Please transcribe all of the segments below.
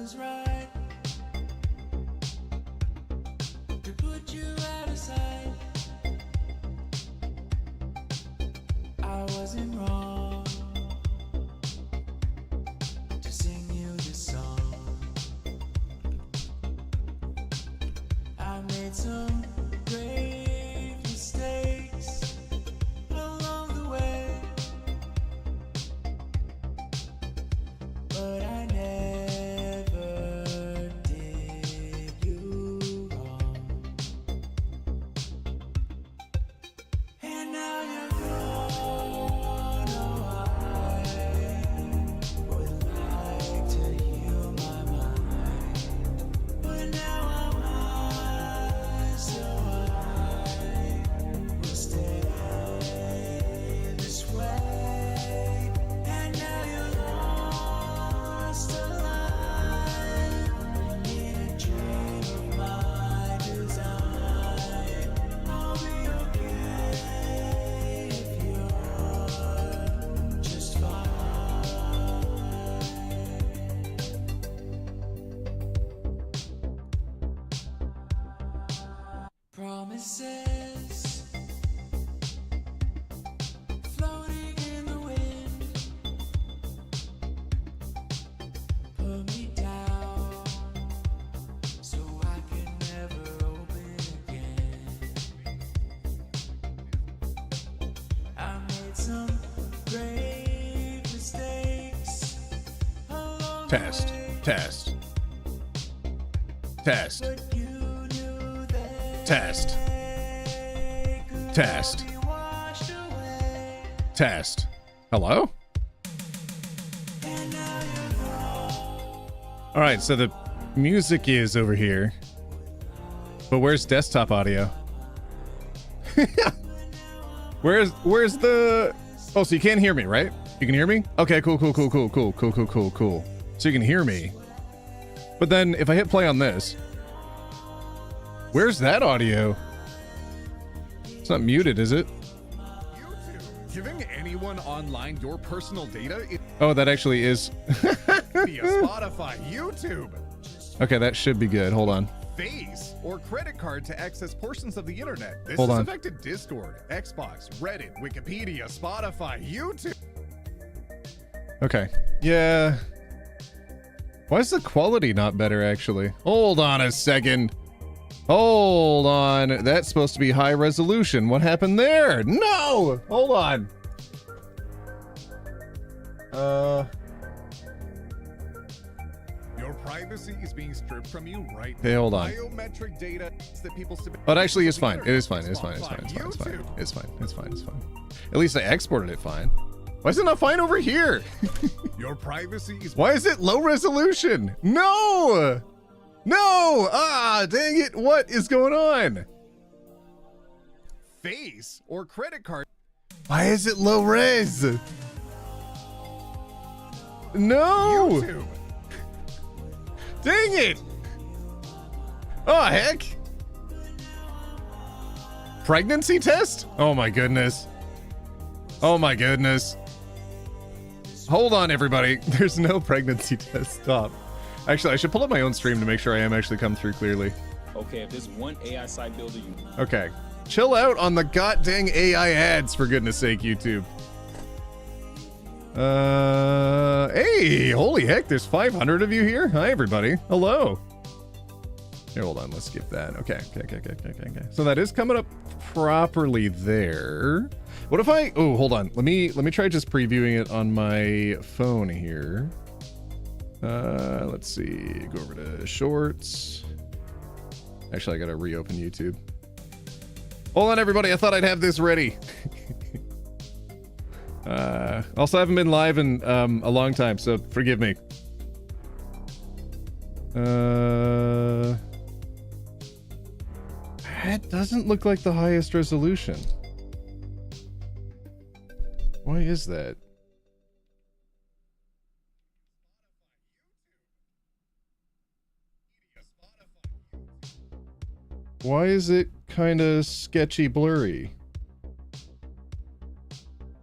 was right to put you out of sight. I wasn't wrong to sing you this song. I made some grave mistakes along the way, but I never did you wrong. And now you're gone. Oh, I would like to heal my mind, but now I'm high, so I will stay this way. And now you're lost alive in a dream of my design. I'll be okay if you're just fine. Promises floating in the wind, put me down so I can never open again. I made some grave mistakes along Test, the way, test, test, but you knew that test, could test, be washed away. test. Hello? And now you're gone. All right, so the music is over here, but where's desktop audio? where's the? Oh, so you can't hear me, right? You can hear me? Okay, cool. So you can hear me, but then if I hit play on this, where's that audio? It's not muted, is it? YouTube. Giving anyone online your personal data is Oh, that actually is. via Spotify, YouTube, Okay, that should be good. Hold on. Face, or credit card to access portions of the internet. This Hold has on. affected Discord, Xbox, Reddit, Wikipedia, Spotify, YouTube. Okay. Yeah. Why is the quality not better, actually? Hold on a second. Hold on. That's supposed to be high resolution. What happened there? No! Hold on. Your privacy is being stripped from you right Hey, hold on. Biometric data that people submit. Oh, it actually is to the fine. It is fine. internet. It's fine. It's fine. It's fine. It's fine. YouTube. It's fine. At least I exported it fine. Why is it not fine over here? Your privacy is Why is it low resolution? No! No! Ah, dang it. What is going on? Face or credit card. Why is it low res? No! YouTube. Dang it! Oh, heck! Pregnancy test? Oh my goodness. Oh my goodness. Hold on, everybody. There's no pregnancy test. Stop. Actually, I should pull up my own stream to make sure I am actually come through clearly. Okay, if there's one AI site builder you Okay. Chill out on the goddamn AI ads, for goodness sake, YouTube. Hey, holy heck, there's 500 of you here. Hi, everybody. Hello. Here, hold on. Let's skip that. Okay. So that is coming up properly there. What if I? Oh, hold on. Let me try just previewing it on my phone here. Let's see. Go over to Shorts. Actually, I gotta reopen YouTube. Hold on, everybody. I thought I'd have this ready. Also, I haven't been live in a long time, so forgive me. That doesn't look like the highest resolution. Why is that? Why is it kind of sketchy blurry?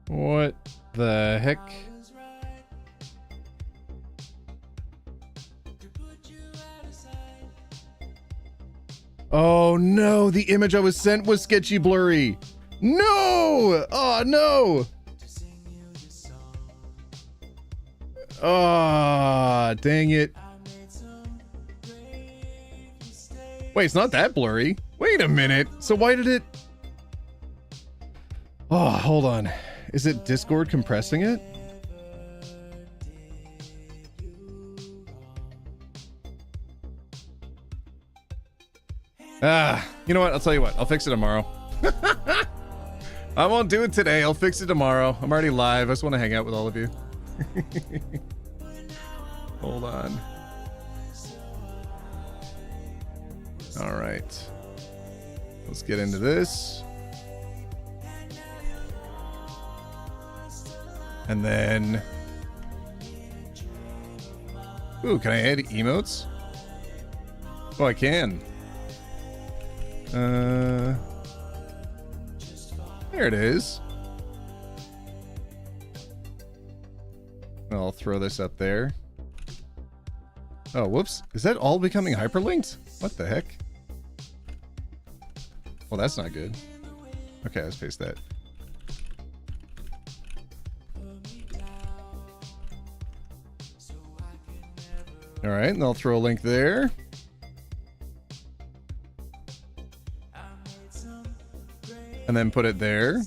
What the heck? Oh no, the image I was sent was sketchy blurry. No! Oh no! Ah, dang it. Wait, it's not that blurry. Wait a minute. So why did it... Oh, hold on. Is it Discord compressing it? Ah, you know what? I'll tell you what. I'll fix it tomorrow. I won't do it today. I'll fix it tomorrow. I'm already live. I just want to hang out with all of you. Hold on. All right. Let's get into this. And then... Ooh, can I add emotes? Oh, I can. There it is. I'll throw this up there. Oh, whoops. Is that all becoming hyperlinked? What the heck? Well, that's not good. Okay, let's paste that. All right, and I'll throw a link there. And then put it there.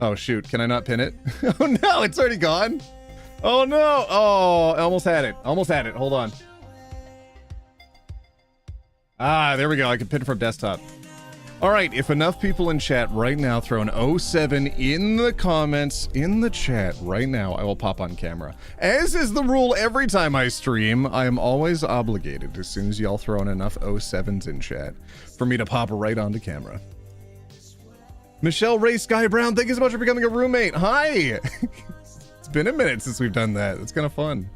Oh, shoot. Can I not pin it? Oh, no. It's already gone. Oh, no. Oh, I almost had it. Almost had it. Hold on. Ah, there we go. I can pin from desktop. All right. If enough people in chat right now throw an 07 in the comments, in the chat right now, I will pop on camera. As is the rule every time I stream, I am always obligated, as soon as y'all throw in enough 07s in chat, for me to pop right onto camera. Michelle Ray Sky Brown, thank you so much for becoming a roommate. Hi! It's been a minute since we've done that. It's kind of fun.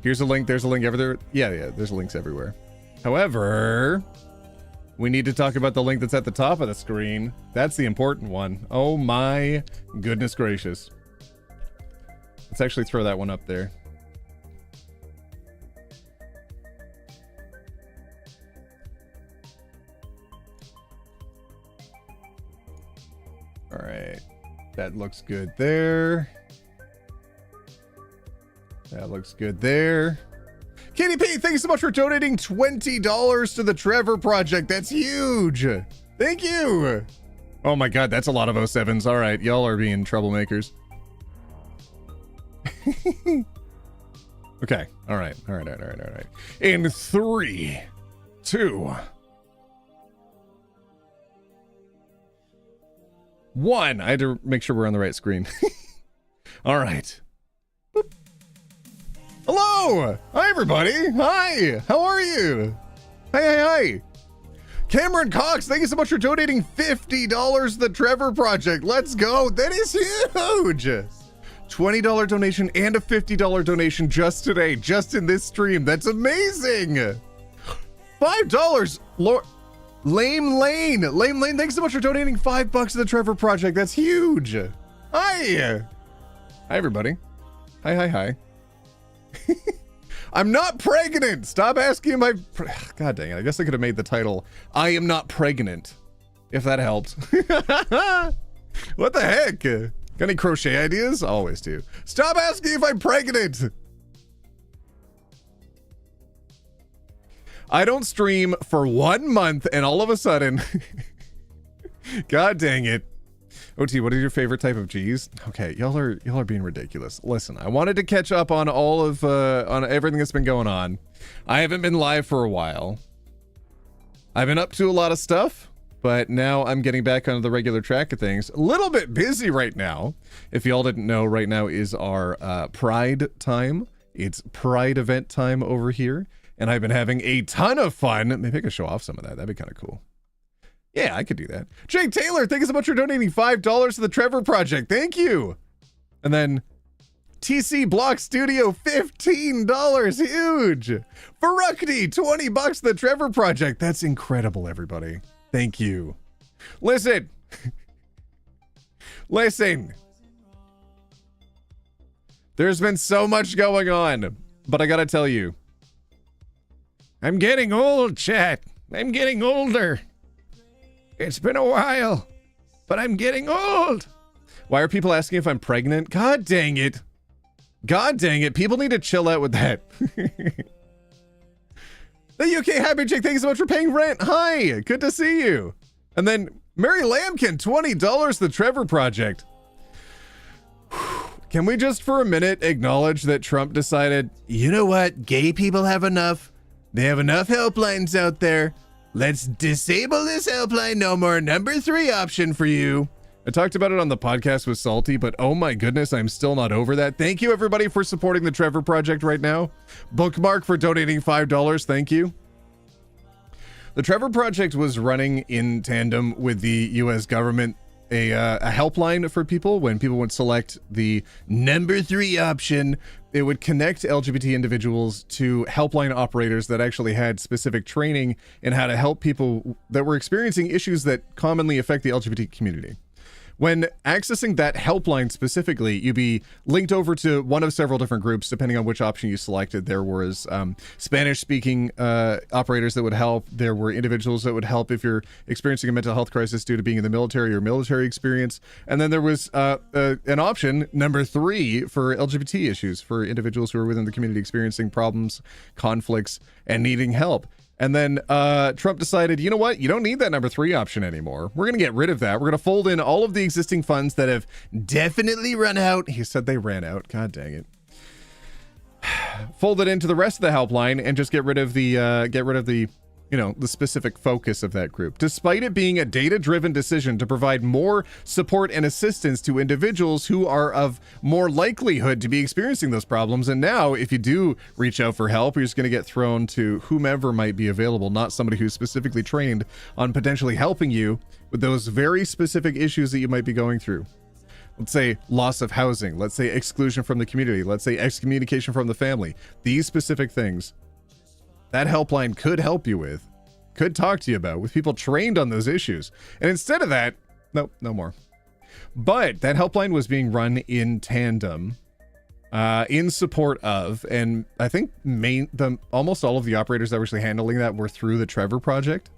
Here's a link. There's a link everywhere. Yeah, there's links everywhere. However, we need to talk about the link that's at the top of the screen. That's the important one. Oh my goodness gracious. Let's actually throw that one up there. All right, that looks good there. That looks good there. Katie P, thank you so much for donating $20 to the Trevor Project. That's huge. Thank you. Oh my God, that's a lot of 07s. All right, y'all are being troublemakers. Okay, all right. In 3, 2, 1. I had to make sure we're on the right screen. All right. Boop. Hello! Hi, everybody! Hi! How are you? Hi! Cameron Cox, thank you so much for donating $50 to the Trevor Project. Let's go! That is huge! $20 donation and a $50 donation just today, just in this stream. That's amazing! $5! Lame Lane, thanks so much for donating $5 to the Trevor Project. That's huge! Hi! Hi, everybody. Hi. I'm not pregnant. Stop asking my... God dang it. I guess I could have made the title, I am not pregnant, if that helped. What the heck? Got any crochet ideas? Always do. Stop asking if I'm pregnant. I don't stream for 1 month and all of a sudden... God dang it. OT, what is your favorite type of cheese? Okay, y'all are being ridiculous. Listen, I wanted to catch up on all of on everything that's been going on. I haven't been live for a while. I've been up to a lot of stuff, but now I'm getting back onto the regular track of things. A little bit busy right now. If y'all didn't know, right now is our Pride time. It's Pride event time over here, and I've been having a ton of fun. Maybe I could show off some of that. That'd be kind of cool. Yeah, I could do that. Jake Taylor, thank you so much for donating $5 to the Trevor Project. Thank you. And then TC Block Studio, $15. Huge. Farukdi, $20 to the Trevor Project. That's incredible, everybody. Thank you. Listen, Listen. There's been so much going on, but I gotta tell you. I'm getting old, chat. I'm getting older. It's been a while, but I'm getting old. Why are people asking if I'm pregnant? God dang it. God dang it. People need to chill out with that. The UK Happy Chick, thank you so much for paying rent. Hi, good to see you. And then Mary Lambkin, $20, the Trevor Project. Can we just for a minute acknowledge that Trump decided, you know what, gay people have enough. They have enough helplines out there. Let's disable this helpline. No more number 3 option for you. I talked about it on the podcast with Salty, but oh my goodness, I'm still not over that. Thank you everybody for supporting the Trevor Project right now. Bookmark for donating $5. Thank you. The Trevor Project was running in tandem with the US government, a helpline for people. When people would select the number 3 option, it would connect LGBT individuals to helpline operators that actually had specific training in how to help people that were experiencing issues that commonly affect the LGBT community. When accessing that helpline specifically, you'd be linked over to one of several different groups, depending on which option you selected. There was Spanish-speaking operators that would help. There were individuals that would help if you're experiencing a mental health crisis due to being in the military or military experience. And then there was an option, number 3, for LGBT issues, for individuals who are within the community experiencing problems, conflicts, and needing help. And then Trump decided, you know what? You don't need that number 3 option anymore. We're going to get rid of that. We're going to fold in all of the existing funds that have definitely run out. He said they ran out. God dang it. Fold it into the rest of the helpline and just get rid of the, you know, the specific focus of that group. Despite it being a data-driven decision to provide more support and assistance to individuals who are of more likelihood to be experiencing those problems. And now, if you do reach out for help, you're just going to get thrown to whomever might be available, not somebody who's specifically trained on potentially helping you with those very specific issues that you might be going through. Let's say loss of housing, let's say exclusion from the community, let's say excommunication from the family. These specific things that helpline could help you with, could talk to you about, with people trained on those issues. And instead of that, nope, no more. But that helpline was being run in tandem, in support of, and I think almost all of the operators that were actually handling that were through the Trevor Project.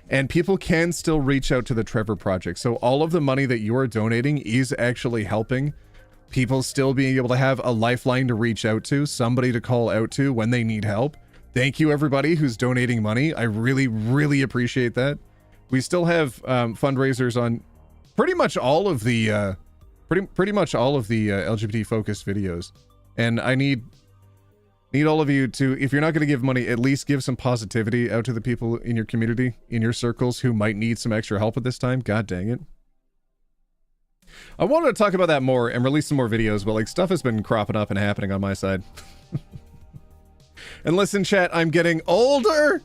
And people can still reach out to the Trevor Project. So all of the money that you are donating is actually helping people still being able to have a lifeline to reach out to, somebody to call out to when they need help. Thank you everybody who's donating money. I really, really appreciate that. We still have fundraisers on pretty much all of the pretty much all of the LGBT focused videos, and I need all of you to, if you're not going to give money, at least give some positivity out to the people in your community, in your circles, who might need some extra help at this time. God dang it. I wanted to talk about that more and release some more videos, but like stuff has been cropping up and happening on my side. And listen, chat, I'm getting older,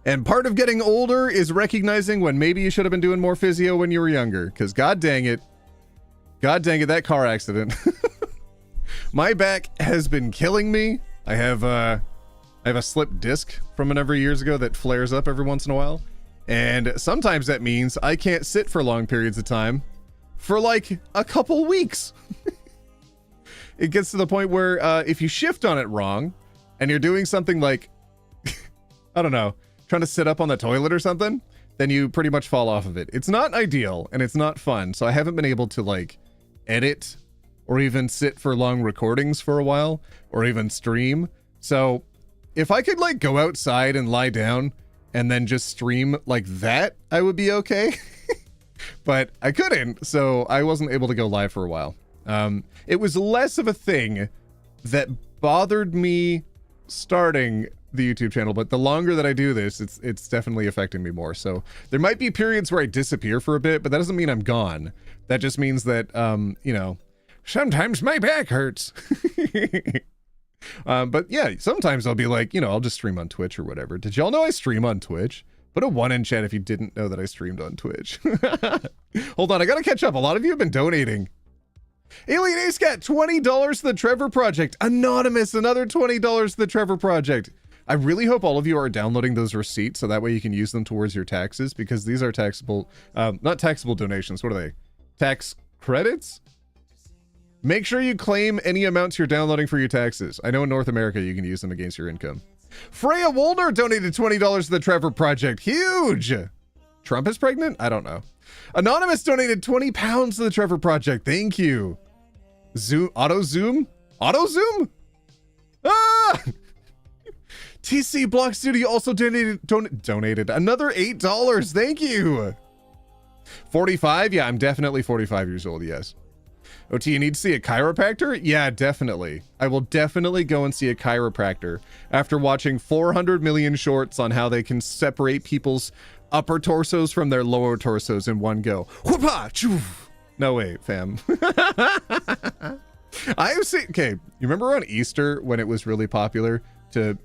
and part of getting older is recognizing when maybe you should have been doing more physio when you were younger, because god dang it, that car accident. My back has been killing me. I have a slipped disc from a number of years ago that flares up every once in a while, and sometimes that means I can't sit for long periods of time for like a couple weeks. It gets to the point where if you shift on it wrong, and you're doing something like, I don't know, trying to sit up on the toilet or something, then you pretty much fall off of it. It's not ideal and it's not fun. So I haven't been able to like edit or even sit for long recordings for a while, or even stream. So if I could like go outside and lie down and then just stream like that, I would be okay. But I couldn't, so I wasn't able to go live for a while. It was less of a thing that bothered me starting the YouTube channel, but the longer that I do this, it's definitely affecting me more. So there might be periods where I disappear for a bit, but that doesn't mean I'm gone. That just means that, you know, sometimes my back hurts. But yeah, sometimes I'll be like, you know, I'll just stream on Twitch or whatever. Did y'all know I stream on Twitch? Put a 1 in chat if you didn't know that I streamed on Twitch. Hold on, I gotta catch up. A lot of you have been donating. Alien Ace got $20 to the Trevor Project. Anonymous, another $20 to the Trevor Project. I really hope all of you are downloading those receipts so that way you can use them towards your taxes, because these are taxable, not taxable donations. What are they? Tax Credits? Make sure you claim any amounts you're downloading for your taxes. I know in North America you can use them against your income. Freya Wolder donated $20 to the Trevor Project. Huge! Trump is pregnant? I don't know. Anonymous donated 20 pounds to the Trevor Project. Thank you. Zoom, auto zoom? Ah! TC Block Studio also donated another $8. Thank you. 45? Yeah, I'm definitely 45 years old, yes. OT, you need to see a chiropractor? Yeah, definitely. I will definitely go and see a chiropractor after watching 400 million shorts on how they can separate people's upper torsos from their lower torsos in one go. Whoopah! No, wait, fam. I've seen, okay, you remember on Easter when it was really popular to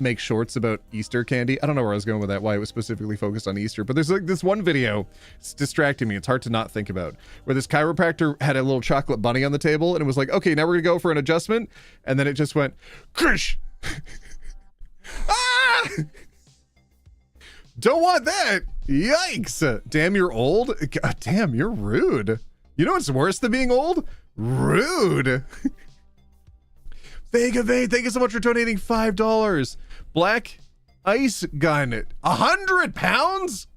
make shorts about Easter candy? I don't know where I was going with that, why it was specifically focused on Easter, but there's like this one video, it's distracting me, it's hard to not think about, where this chiropractor had a little chocolate bunny on the table and it was like, okay, now we're gonna go for an adjustment, and then it just went, Krish! Ah! Don't want that! Yikes! Damn, you're old? God damn, you're rude. You know what's worse than being old? Rude! Vega Vane, thank you so much for donating $5. Black Ice Gun, 100 pounds?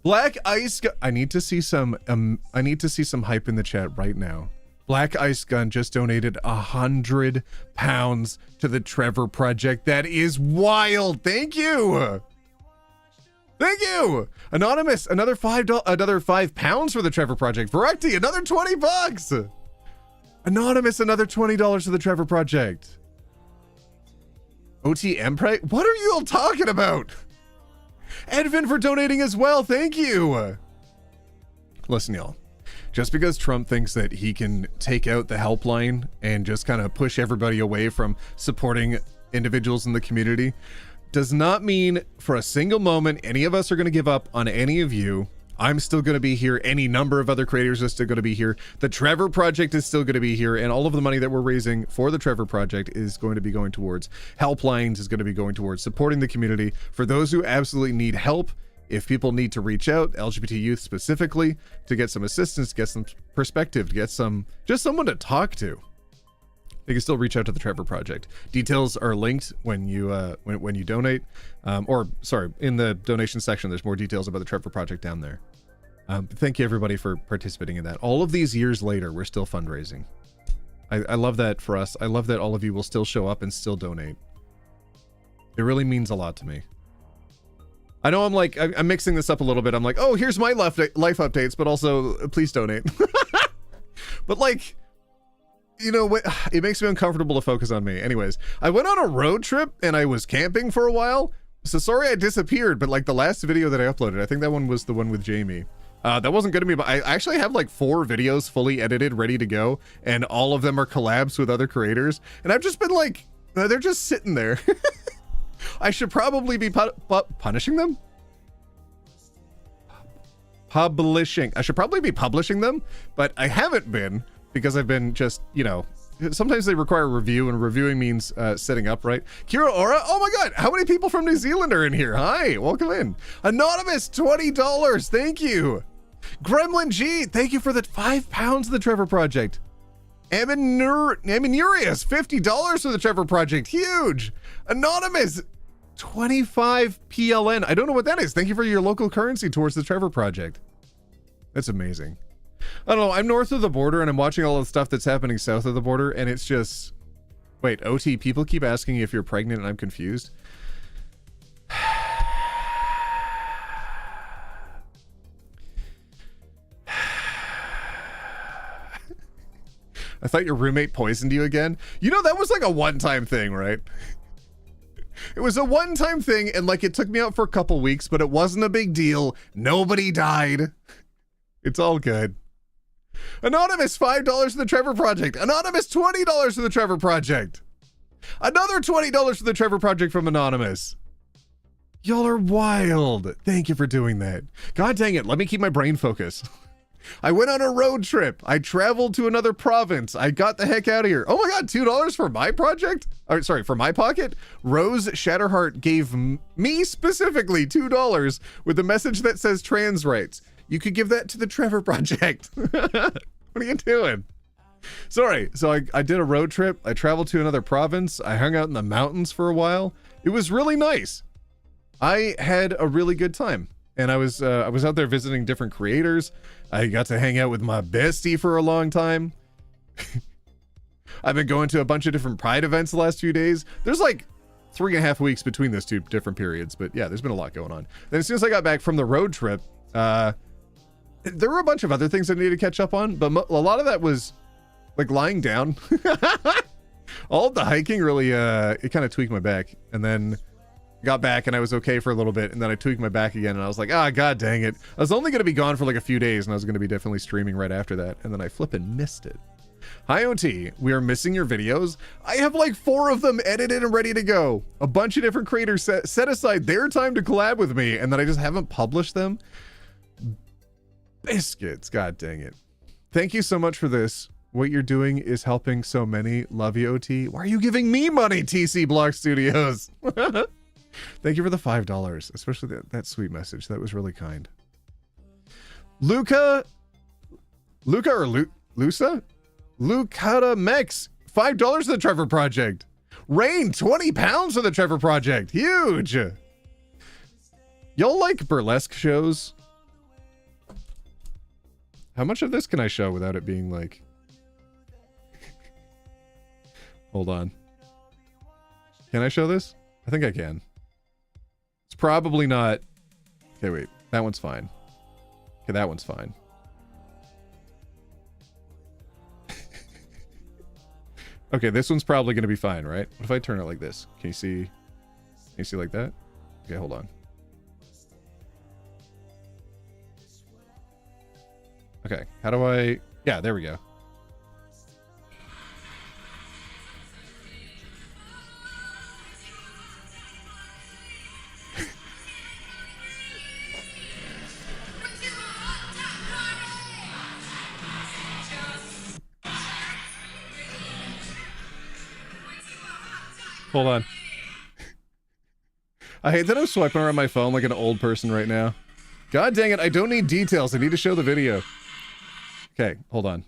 Black Ice Gun, I need to see some hype in the chat right now. Black Ice Gun just donated 100 pounds to the Trevor Project. That is wild. Thank you. Thank you. Anonymous, another £5 for the Trevor Project. Varecti, another 20 bucks. Anonymous, another $20 to the Trevor Project. OTM Prey? What are you all talking about? Edvin for donating as well. Thank you. Listen, y'all. Just because Trump thinks that he can take out the helpline and just kind of push everybody away from supporting individuals in the community does not mean for a single moment any of us are going to give up on any of you. I'm still going to be here. Any number of other creators are still going to be here. The Trevor Project is still going to be here. And all of the money that we're raising for the Trevor Project is going to be going towards helplines, is going to be going towards supporting the community. For those who absolutely need help, if people need to reach out, LGBT youth specifically, to get some assistance, get some perspective, to get just someone to talk to, they can still reach out to the Trevor Project. Details are linked when you when you donate, or sorry, in the donation section. There's more details about the Trevor Project down there. Thank you everybody for participating in that. All of these years later, we're still fundraising. I love that for us. I love that all of you will still show up and still donate. It really means a lot to me. I know I'm mixing this up a little bit. I'm like, oh, here's my life updates, but also please donate. But like, you know what, it makes me uncomfortable to focus on me. Anyways, I went on a road trip and I was camping for a while, so sorry I disappeared, but like the last video that I uploaded, I think that one was the one with Jamie. That wasn't good to me, but I actually have like 4 videos fully edited, ready to go, and all of them are collabs with other creators, and I've just been like, they're just sitting there. I should probably be punishing them? Publishing. I should probably be publishing them, but I haven't been, because I've been just, you know, sometimes they require review, and reviewing means setting up, right? Kira Ora, oh my god, how many people from New Zealand are in here? Hi, welcome in. Anonymous, $20, thank you. Gremlin G, thank you for the £5 of the Trevor Project. Aminurius, $50 for the Trevor Project, huge. Anonymous, 25 PLN, I don't know what that is. Thank you for your local currency towards the Trevor Project. That's amazing. I don't know, I'm north of the border and I'm watching all the stuff that's happening south of the border, and it's just, wait, OT, people keep asking if you're pregnant and I'm confused. I thought your roommate poisoned you again. You know, that was like a one-time thing, right? It was a one-time thing, and like it took me out for a couple weeks, but it wasn't a big deal. Nobody died. It's all good. Anonymous, $5 for the Trevor Project. Anonymous, $20 for the Trevor Project. Another $20 for the Trevor Project from Anonymous. Y'all are wild. Thank you for doing that. God dang it, let me keep my brain focused. I went on a road trip. I traveled to another province. I got the heck out of here. Oh my god, $2 for my project? Or, sorry, for my pocket? Rose Shatterheart gave me specifically $2 with a message that says trans rights. You could give that to the Trevor Project. What are you doing? Sorry. So I did a road trip. I traveled to another province. I hung out in the mountains for a while. It was really nice. I had a really good time. And I was out there visiting different creators. I got to hang out with my bestie for a long time. I've been going to a bunch of different Pride events the last few days. There's like 3.5 weeks between those two different periods, but yeah, there's been a lot going on. Then as soon as I got back from the road trip, there were a bunch of other things I needed to catch up on, but a lot of that was like lying down. All of the hiking really, it kind of tweaked my back, and then got back and I was okay for a little bit, and then I tweaked my back again, and I was like, ah, god dang it. I was only going to be gone for like a few days, and I was going to be definitely streaming right after that, and then I flippin' missed it. Hi OT, we are missing your videos. I have like 4 of them edited and ready to go. A bunch of different creators set aside their time to collab with me, and then I just haven't published them. Biscuits, god dang it. Thank you so much for this. What you're doing is helping so many. Love you, OT. Why are you giving me money, TC Block Studios? Thank you for the $5, especially that sweet message. That was really kind. Luca or Lusa? Lucata Mex, $5 to the Trevor Project. Rain, 20 pounds for the Trevor Project. Huge. Y'all like burlesque shows? How much of this can I show without it being like... Hold on. Can I show this? I think I can. It's probably not... Okay, wait. That one's fine. Okay, that one's fine. Okay, this one's probably going to be fine, right? What if I turn it like this? Can you see? Can you see like that? Okay, hold on. Okay, how do I... Yeah, there we go. Hold on. I hate that I'm swiping around my phone like an old person right now. God dang it, I don't need details. I need to show the video. Okay, hold on.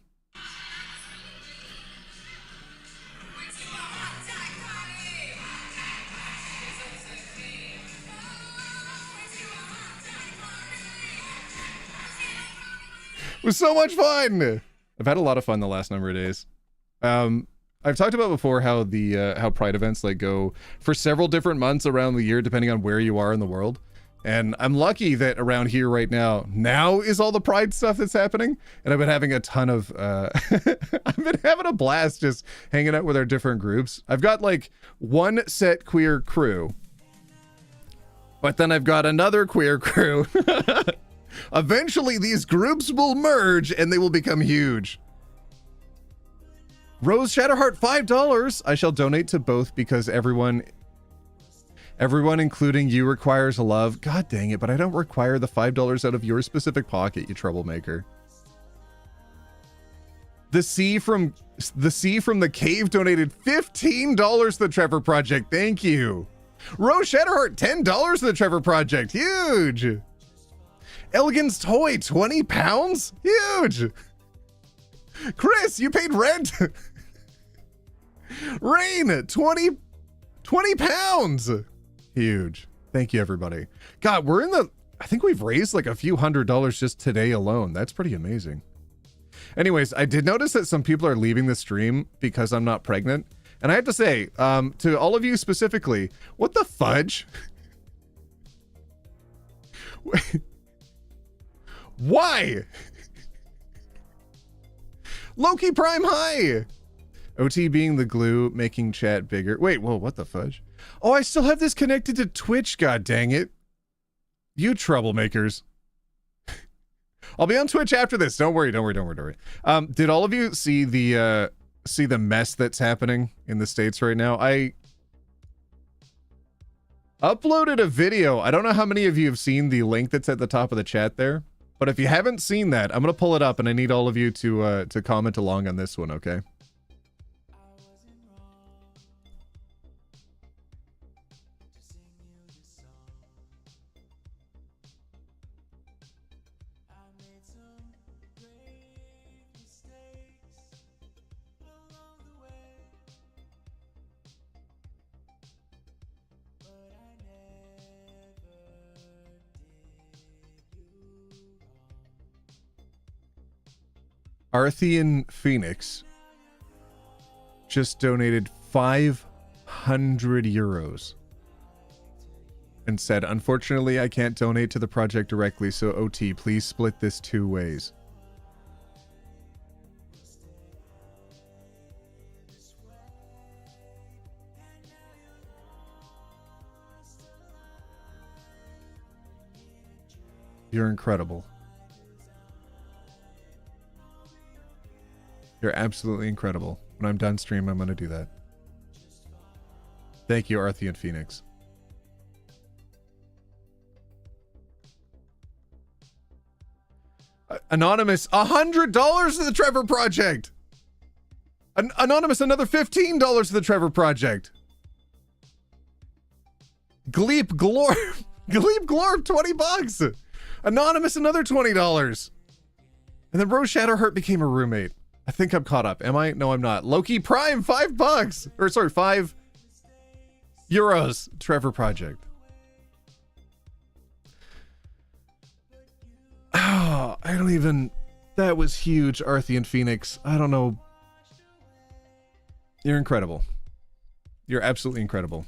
It was so much fun! I've had a lot of fun the last number of days. I've talked about before how the how Pride events like go for several different months around the year depending on where you are in the world. And I'm lucky that around here right now is all the Pride stuff that's happening. And I've been having a ton of I've been having a blast just hanging out with our different groups. I've got like one set queer crew. But then I've got another queer crew. Eventually these groups will merge and they will become huge. Rose Shadowheart, $5. I shall donate to both because everyone including you requires love. God dang it, but I don't require the $5 out of your specific pocket, you troublemaker. The C from the cave donated $15 to the Trevor Project. Thank you. Rose Shadowheart, $10 to the Trevor Project. Huge. Elegance Toy, 20 pounds. Huge. Chris, you paid rent. Rain, 20 pounds. Huge. Thank you, everybody. God, we're in the... I think we've raised like a few $100s just today alone. That's pretty amazing. Anyways, I did notice that some people are leaving the stream because I'm not pregnant. And I have to say, to all of you specifically, what the fudge? Why? Loki Prime High! OT being the glue, making chat bigger. Wait, whoa, what the fudge? Oh, I still have this connected to Twitch, god dang it. You troublemakers. I'll be on Twitch after this. Don't worry. Did all of you see the mess that's happening in the States right now? I uploaded a video. I don't know how many of you have seen the link that's at the top of the chat there. But if you haven't seen that, I'm going to pull it up and I need all of you to comment along on this one, okay? Arthian Phoenix just donated 500 euros and said, unfortunately, I can't donate to the project directly, so OT, please split this 2 ways. You're incredible. You're absolutely incredible. When I'm done stream, I'm going to do that. Thank you, Arthian Phoenix. Anonymous, $100 to the Trevor Project. Anonymous, another $15 to the Trevor Project. Gleep Glorp, Gleep Glorp, $20. Anonymous, another $20. And then Rose Shadowheart became a roommate. I think I'm caught up. Am I? No, I'm not. Loki Prime, $5. Or sorry, €5. Trevor Project. Oh, I don't even... That was huge, Arthian Phoenix. I don't know. You're incredible. You're absolutely incredible.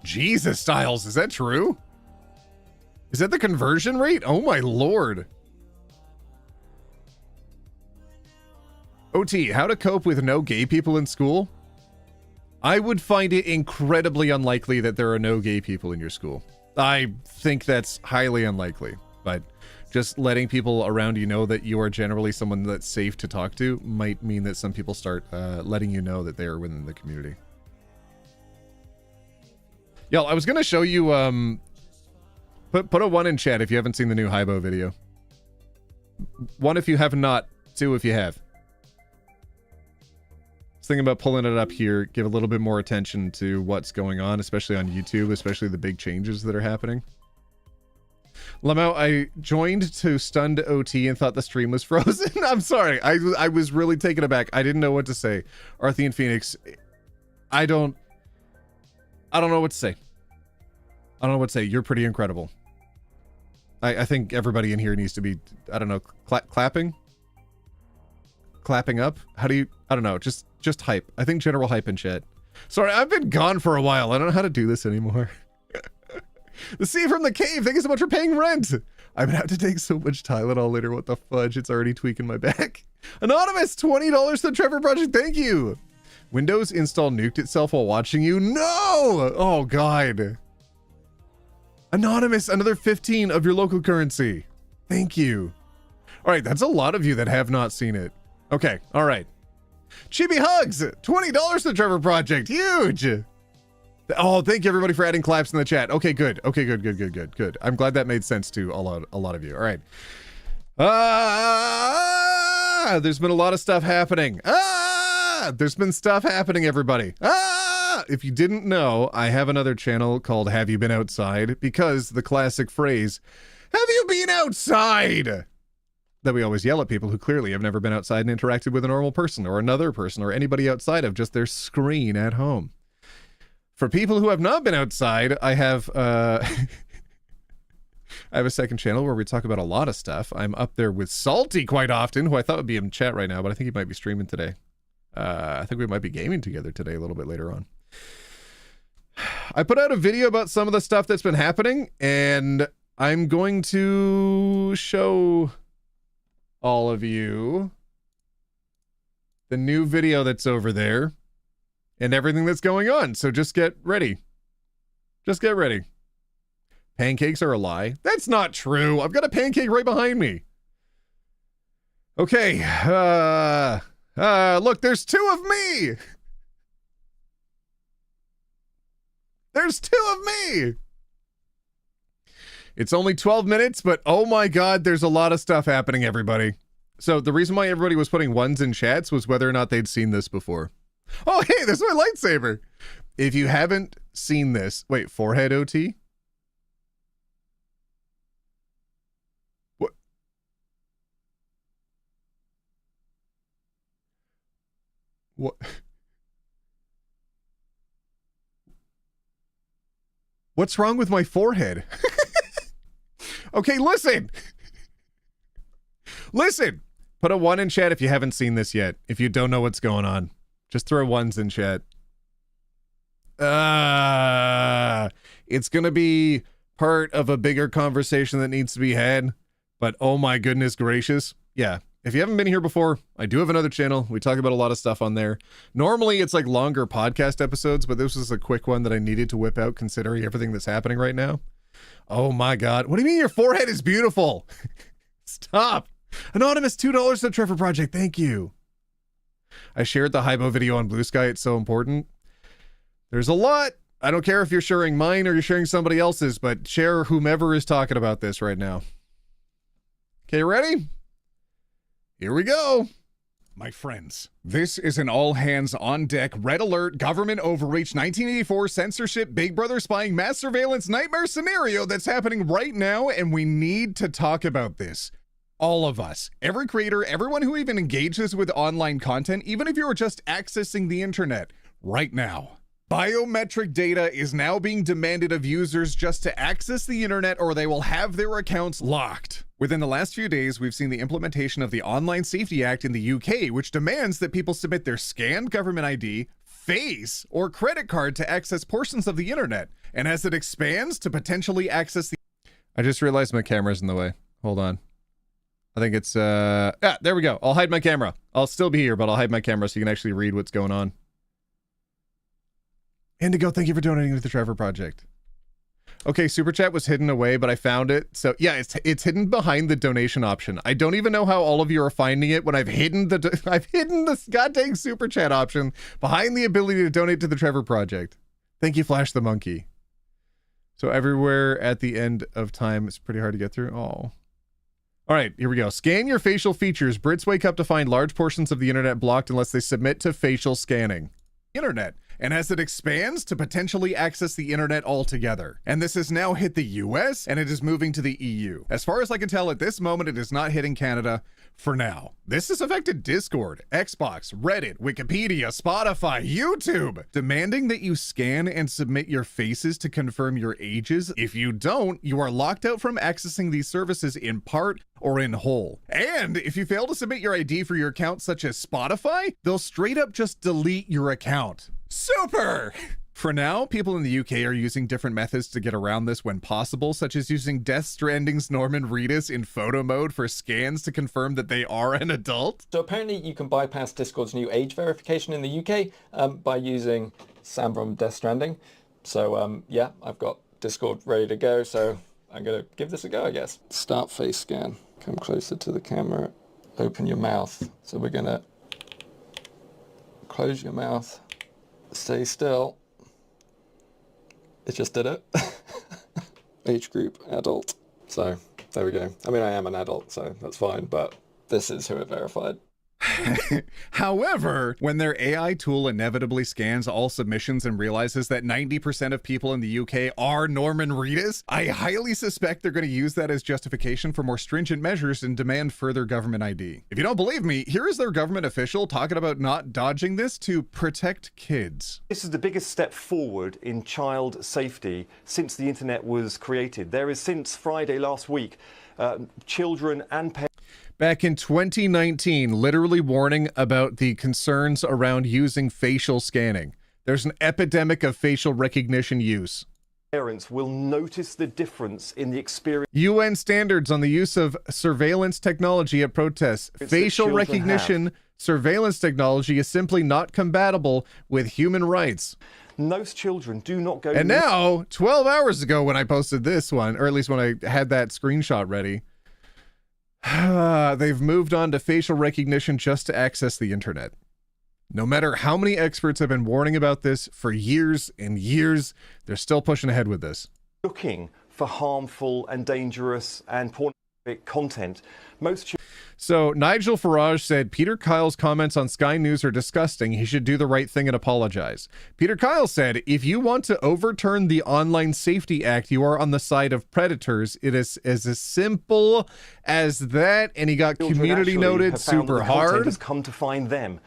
Jesus, Styles, is that true? Is that the conversion rate? Oh my lord. OT, how to cope with no gay people in school? I would find it incredibly unlikely that there are no gay people in your school. I think that's highly unlikely, but just letting people around you know that you are generally someone that's safe to talk to might mean that some people start letting you know that they are within the community. Yo, I was gonna show you put a 1 in chat if you haven't seen the new Hybo video. 1 if you have not, 2 if you have. I was thinking about pulling it up here, give a little bit more attention to what's going on, especially on YouTube, especially the big changes that are happening. Lamau, I joined to stunned OT and thought the stream was frozen. I'm sorry. I was really taken aback. I didn't know what to say. Arthian Phoenix, I don't know what to say. I don't know what to say. You're pretty incredible. I think everybody in here needs to be, I don't know, clapping? Clapping up? How do you, I don't know, just hype. I think general hype in chat. Sorry, I've been gone for a while. I don't know how to do this anymore. The sea from the cave, thank you so much for paying rent. I'm gonna have to take so much Tylenol later. What the fudge? It's already tweaking my back. Anonymous, $20 to the Trevor Project, thank you. Windows install nuked itself while watching you? No! Oh, God. Anonymous, another 15 of your local currency. Thank you. All right, that's a lot of you that have not seen it. Okay, all right. Chibi Hugs, $20 to the Trevor Project. Huge. Oh, thank you, everybody, for adding claps in the chat. Okay, good. Okay, good. I'm glad that made sense to a lot of you. All right. There's been a lot of stuff happening. There's been stuff happening, everybody. If you didn't know, I have another channel called Have You Been Outside? Because the classic phrase, have you been outside? That we always yell at people who clearly have never been outside and interacted with a normal person or another person or anybody outside of just their screen at home. For people who have not been outside, I have I have a second channel where we talk about a lot of stuff. I'm up there with Salty quite often, who I thought would be in chat right now, but I think he might be streaming today. I think we might be gaming together today a little bit later on. I put out a video about some of the stuff that's been happening, and I'm going to show all of you the new video that's over there and everything that's going on. So just get ready. Just get ready. Pancakes are a lie. That's not true. I've got a pancake right behind me. Okay. Look, there's 2 of me. There's 2 of me. It's only 12 minutes, but oh my God, there's a lot of stuff happening, everybody. So the reason why everybody was putting 1s in chats was whether or not they'd seen this before. Oh, hey, there's my lightsaber. If you haven't seen this, wait, forehead OT? What? What? What's wrong with my forehead? Okay, listen. Listen. Put a 1 in chat if you haven't seen this yet. If you don't know what's going on, just throw 1s in chat. It's going to be part of a bigger conversation that needs to be had. But oh my goodness gracious. Yeah. If you haven't been here before, I do have another channel. We talk about a lot of stuff on there. Normally it's like longer podcast episodes, but this was a quick one that I needed to whip out considering everything that's happening right now. Oh my God. What do you mean your forehead is beautiful? Stop. Anonymous, $2 to the Trevor Project. Thank you. I shared the Hybo video on Blue Sky. It's so important. There's a lot. I don't care if you're sharing mine or you're sharing somebody else's, but share whomever is talking about this right now. Okay, ready? Here we go. My friends, this is an all-hands-on-deck, red alert, government overreach, 1984 censorship, Big Brother spying, mass surveillance nightmare scenario that's happening right now, and we need to talk about this. All of us, every creator, everyone who even engages with online content, even if you are just accessing the internet right now. Biometric data is now being demanded of users just to access the internet or they will have their accounts locked. Within the last few days, we've seen the implementation of the Online Safety Act in the UK, which demands that people submit their scanned government ID, face, or credit card to access portions of the internet. And as it expands to potentially access the... I just realized my camera's in the way. Hold on. I think it's, there we go. I'll hide my camera. I'll still be here, but I'll hide my camera so you can actually read what's going on. Indigo, thank you for donating to the Trevor Project. Okay, Super Chat was hidden away, but I found it. So yeah, it's hidden behind the donation option. I don't even know how all of you are finding it when I've hidden the goddamn Super Chat option behind the ability to donate to the Trevor Project. Thank you, Flash the Monkey. So everywhere at the end of time, it's pretty hard to get through. Oh. All right, here we go. Scan your facial features. Brits wake up to find large portions of the internet blocked unless they submit to facial scanning. Internet. And as it expands to potentially access the internet altogether. And this has now hit the US and it is moving to the EU. As far as I can tell at this moment, it is not hitting Canada for now. This has affected Discord, Xbox, Reddit, Wikipedia, Spotify, YouTube, demanding that you scan and submit your faces to confirm your ages. If you don't, you are locked out from accessing these services in part or in whole. And if you fail to submit your ID for your account, such as Spotify, they'll straight up just delete your account. Super! For now, people in the UK are using different methods to get around this when possible, such as using Death Stranding's Norman Reedus in photo mode for scans to confirm that they are an adult. So apparently you can bypass Discord's new age verification in the UK by using Sam from Death Stranding. So yeah, I've got Discord ready to go, so I'm gonna give this a go, I guess. Start face scan. Come closer to the camera. Open your mouth. So we're gonna close your mouth. Stay still. It just did it. Age group, adult. So there we go. I mean, I am an adult, so that's fine, but this is who it verified. However, when their AI tool inevitably scans all submissions and realizes that 90% of people in the UK are Norman Reedus, I highly suspect they're going to use that as justification for more stringent measures and demand further government ID. If you don't believe me, here is their government official talking about not dodging this to protect kids. This is the biggest step forward in child safety since the internet was created. There is, since Friday last week, children and parents back in 2019, literally warning about the concerns around using facial scanning. There's an epidemic of facial recognition use. Parents will notice the difference in the experience. UN standards on the use of surveillance technology at protests. Facial recognition surveillance technology is simply not compatible with human rights. Most children do not go... And now, 12 hours ago when I posted this one, or at least when I had that screenshot ready, they've moved on to facial recognition just to access the internet. No matter how many experts have been warning about this for years and years, they're still pushing ahead with this. Looking for harmful and dangerous and pornographic content. So Nigel Farage said Peter Kyle's comments on Sky News are disgusting. He should do the right thing and apologize. Peter Kyle said, if you want to overturn the Online Safety Act, you are on the side of predators. It is as simple as that. And he got community noted super hard. Has come to find them.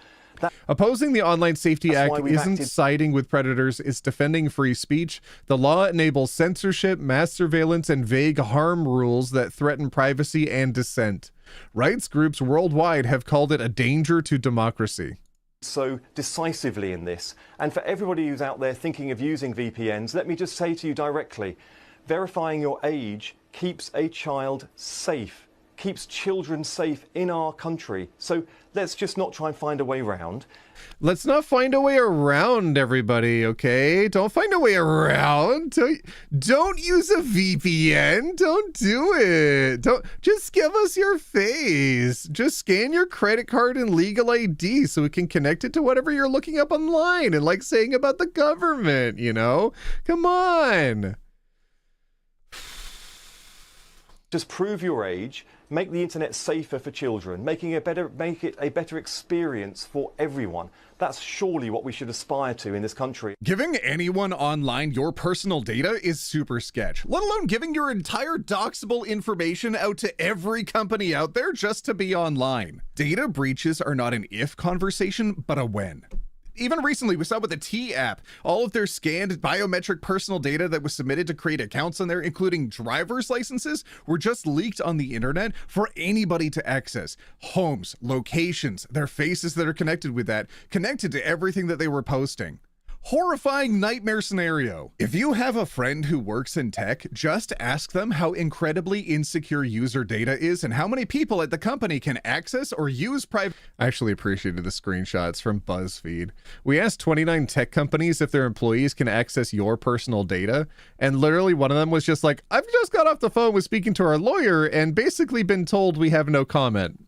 Opposing the Online Safety Act isn't siding with predators, it's defending free speech. The law enables censorship, mass surveillance, and vague harm rules that threaten privacy and dissent. Rights groups worldwide have called it a danger to democracy. So decisively in this. And for everybody who's out there thinking of using VPNs, let me just say to you directly, verifying your age keeps a child safe, keeps children safe in our country. So let's just not try and find a way around. Let's not find a way around, everybody, okay? Don't find a way around. Don't use a VPN. Don't do it. Don't just give us your face. Just scan your credit card and legal ID so we can connect it to whatever you're looking up online and like saying about the government, you know? Come on. Just prove your age, make the internet safer for children, make it a better experience for everyone. That's surely what we should aspire to in this country. Giving anyone online your personal data is super sketch, let alone giving your entire doxable information out to every company out there just to be online. Data breaches are not an if conversation, but a when. Even recently, we saw with the T app, all of their scanned biometric personal data that was submitted to create accounts on there, including driver's licenses, were just leaked on the internet for anybody to access. Homes, locations, their faces that are connected with that, connected to everything that they were posting. Horrifying nightmare scenario. If you have a friend who works in tech, just ask them how incredibly insecure user data is and how many people at the company can access or use private. I actually appreciated the screenshots from BuzzFeed. We asked 29 tech companies if their employees can access your personal data, and literally one of them was just like, I've just got off the phone with speaking to our lawyer and basically been told we have no comment.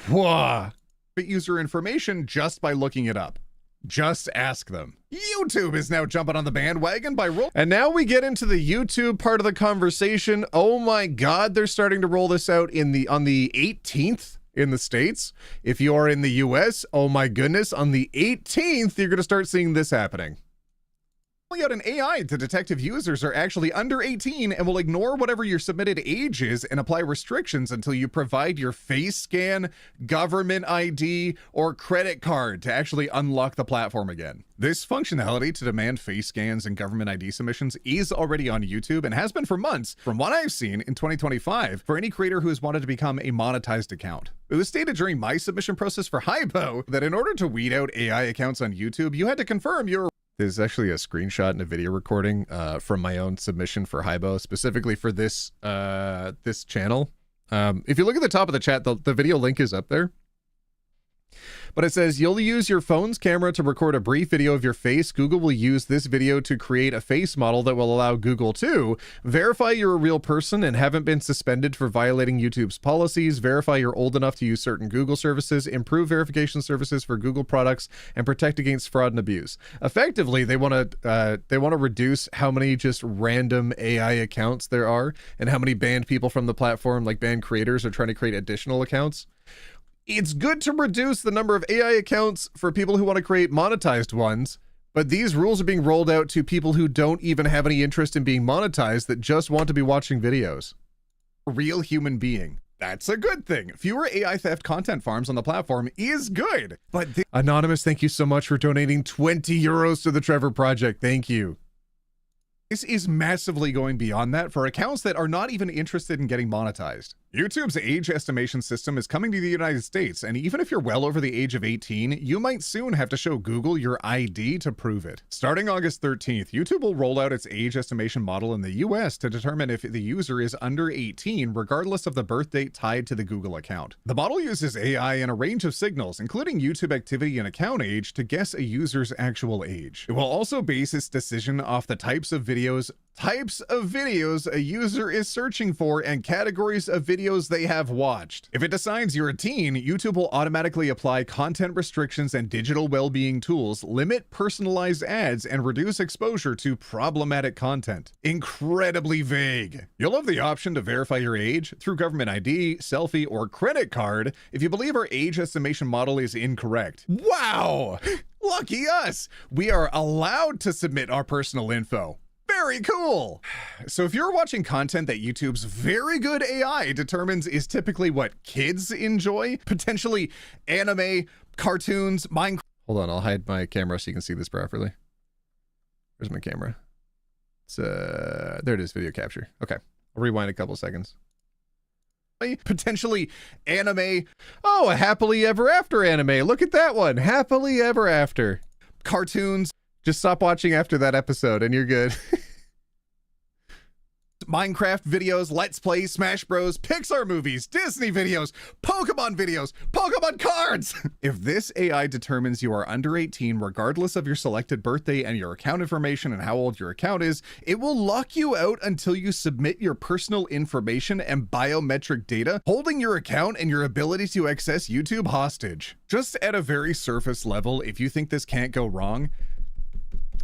Whoa. User information just by looking it up. Just ask them. YouTube is now jumping on the bandwagon by roll. And now we get into the YouTube part of the conversation. Oh my God, they're starting to roll this out on the 18th in the States. If you are in the US, oh my goodness, on the 18th, you're going to start seeing this happening. Out an AI to detect if users are actually under 18 and will ignore whatever your submitted age is and apply restrictions until you provide your face scan, government ID, or credit card to actually unlock the platform again. This functionality to demand face scans and government ID submissions is already on YouTube and has been for months, from what I've seen in 2025, for any creator who has wanted to become a monetized account. It was stated during my submission process for Hypo that in order to weed out AI accounts on YouTube, you had to confirm your. There's actually a screenshot and a video recording from my own submission for Hybo, specifically for this this channel. If you look at the top of the chat, the video link is up there. But it says, you'll use your phone's camera to record a brief video of your face. Google will use this video to create a face model that will allow Google to verify you're a real person and haven't been suspended for violating YouTube's policies, verify you're old enough to use certain Google services, improve verification services for Google products, and protect against fraud and abuse. Effectively, they want to reduce how many just random AI accounts there are and how many banned people from the platform, like banned creators, are trying to create additional accounts. It's good to reduce the number of AI accounts for people who want to create monetized ones, but these rules are being rolled out to people who don't even have any interest in being monetized, that just want to be watching videos. A real human being. That's a good thing. Fewer AI theft content farms on the platform is good. But Anonymous, thank you so much for donating 20 euros to the Trevor Project. Thank you. This is massively going beyond that for accounts that are not even interested in getting monetized. YouTube's age estimation system is coming to the United States, and even if you're well over the age of 18, you might soon have to show Google your ID to prove it. Starting August 13th, YouTube will roll out its age estimation model in the US to determine if the user is under 18, regardless of the birth date tied to the Google account. The model uses AI and a range of signals, including YouTube activity and account age, to guess a user's actual age. It will also base its decision off the types of videos a user is searching for and categories of videos they have watched. If it decides you're a teen, YouTube will automatically apply content restrictions and digital well-being tools, limit personalized ads, and reduce exposure to problematic content. Incredibly vague. You'll have the option to verify your age through government ID, selfie, or credit card if you believe our age estimation model is incorrect. Wow! Lucky us! We are allowed to submit our personal info. Very cool. So if you're watching content that YouTube's very good AI determines is typically what kids enjoy, potentially anime, cartoons, Minecraft. Hold on, I'll hide my camera so you can see this properly. Where's my camera? It's there it is, video capture. Okay, I'll rewind a couple seconds. potentially anime. Oh, a happily ever after anime. Look at that one. Happily ever after. Cartoons. Just stop watching after that episode and you're good. Minecraft videos, Let's Plays, Smash Bros, Pixar movies, Disney videos, Pokemon videos, Pokemon cards. If this AI determines you are under 18, regardless of your selected birthday and your account information and how old your account is, it will lock you out until you submit your personal information and biometric data, holding your account and your ability to access YouTube hostage. Just at a very surface level, if you think this can't go wrong,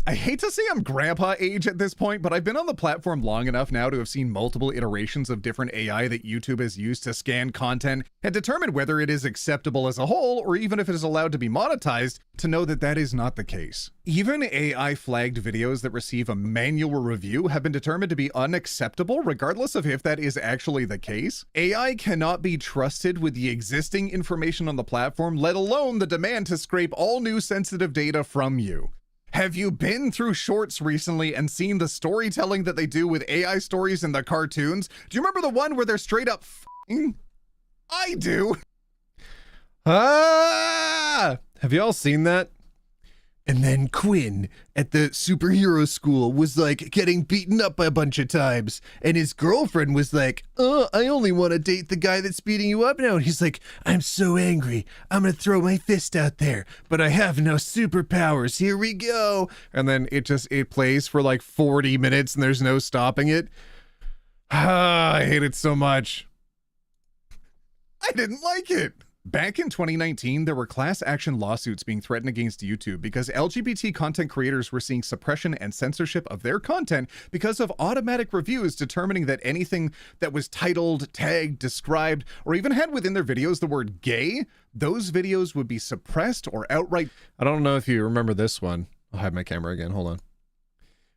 I hate to say I'm grandpa age at this point, but I've been on the platform long enough now to have seen multiple iterations of different AI that YouTube has used to scan content and determine whether it is acceptable as a whole or even if it is allowed to be monetized, to know that that is not the case. Even AI flagged videos that receive a manual review have been determined to be unacceptable regardless of if that is actually the case. AI cannot be trusted with the existing information on the platform, let alone the demand to scrape all new sensitive data from you. Have you been through shorts recently and seen the storytelling that they do with AI stories in the cartoons? Do you remember the one where they're straight up f***ing? I do. Have you all seen that? And then Quinn at the superhero school was like getting beaten up a bunch of times. And his girlfriend was like, I only want to date the guy that's beating you up now. And he's like, I'm so angry. I'm going to throw my fist out there, but I have no superpowers. Here we go. And then it plays for like 40 minutes and there's no stopping it. I hate it so much. I didn't like it. Back in 2019, there were class action lawsuits being threatened against YouTube because LGBT content creators were seeing suppression and censorship of their content because of automatic reviews determining that anything that was titled, tagged, described, or even had within their videos the word gay, those videos would be suppressed or outright. I don't know if you remember this one. I'll hide my camera again. Hold on.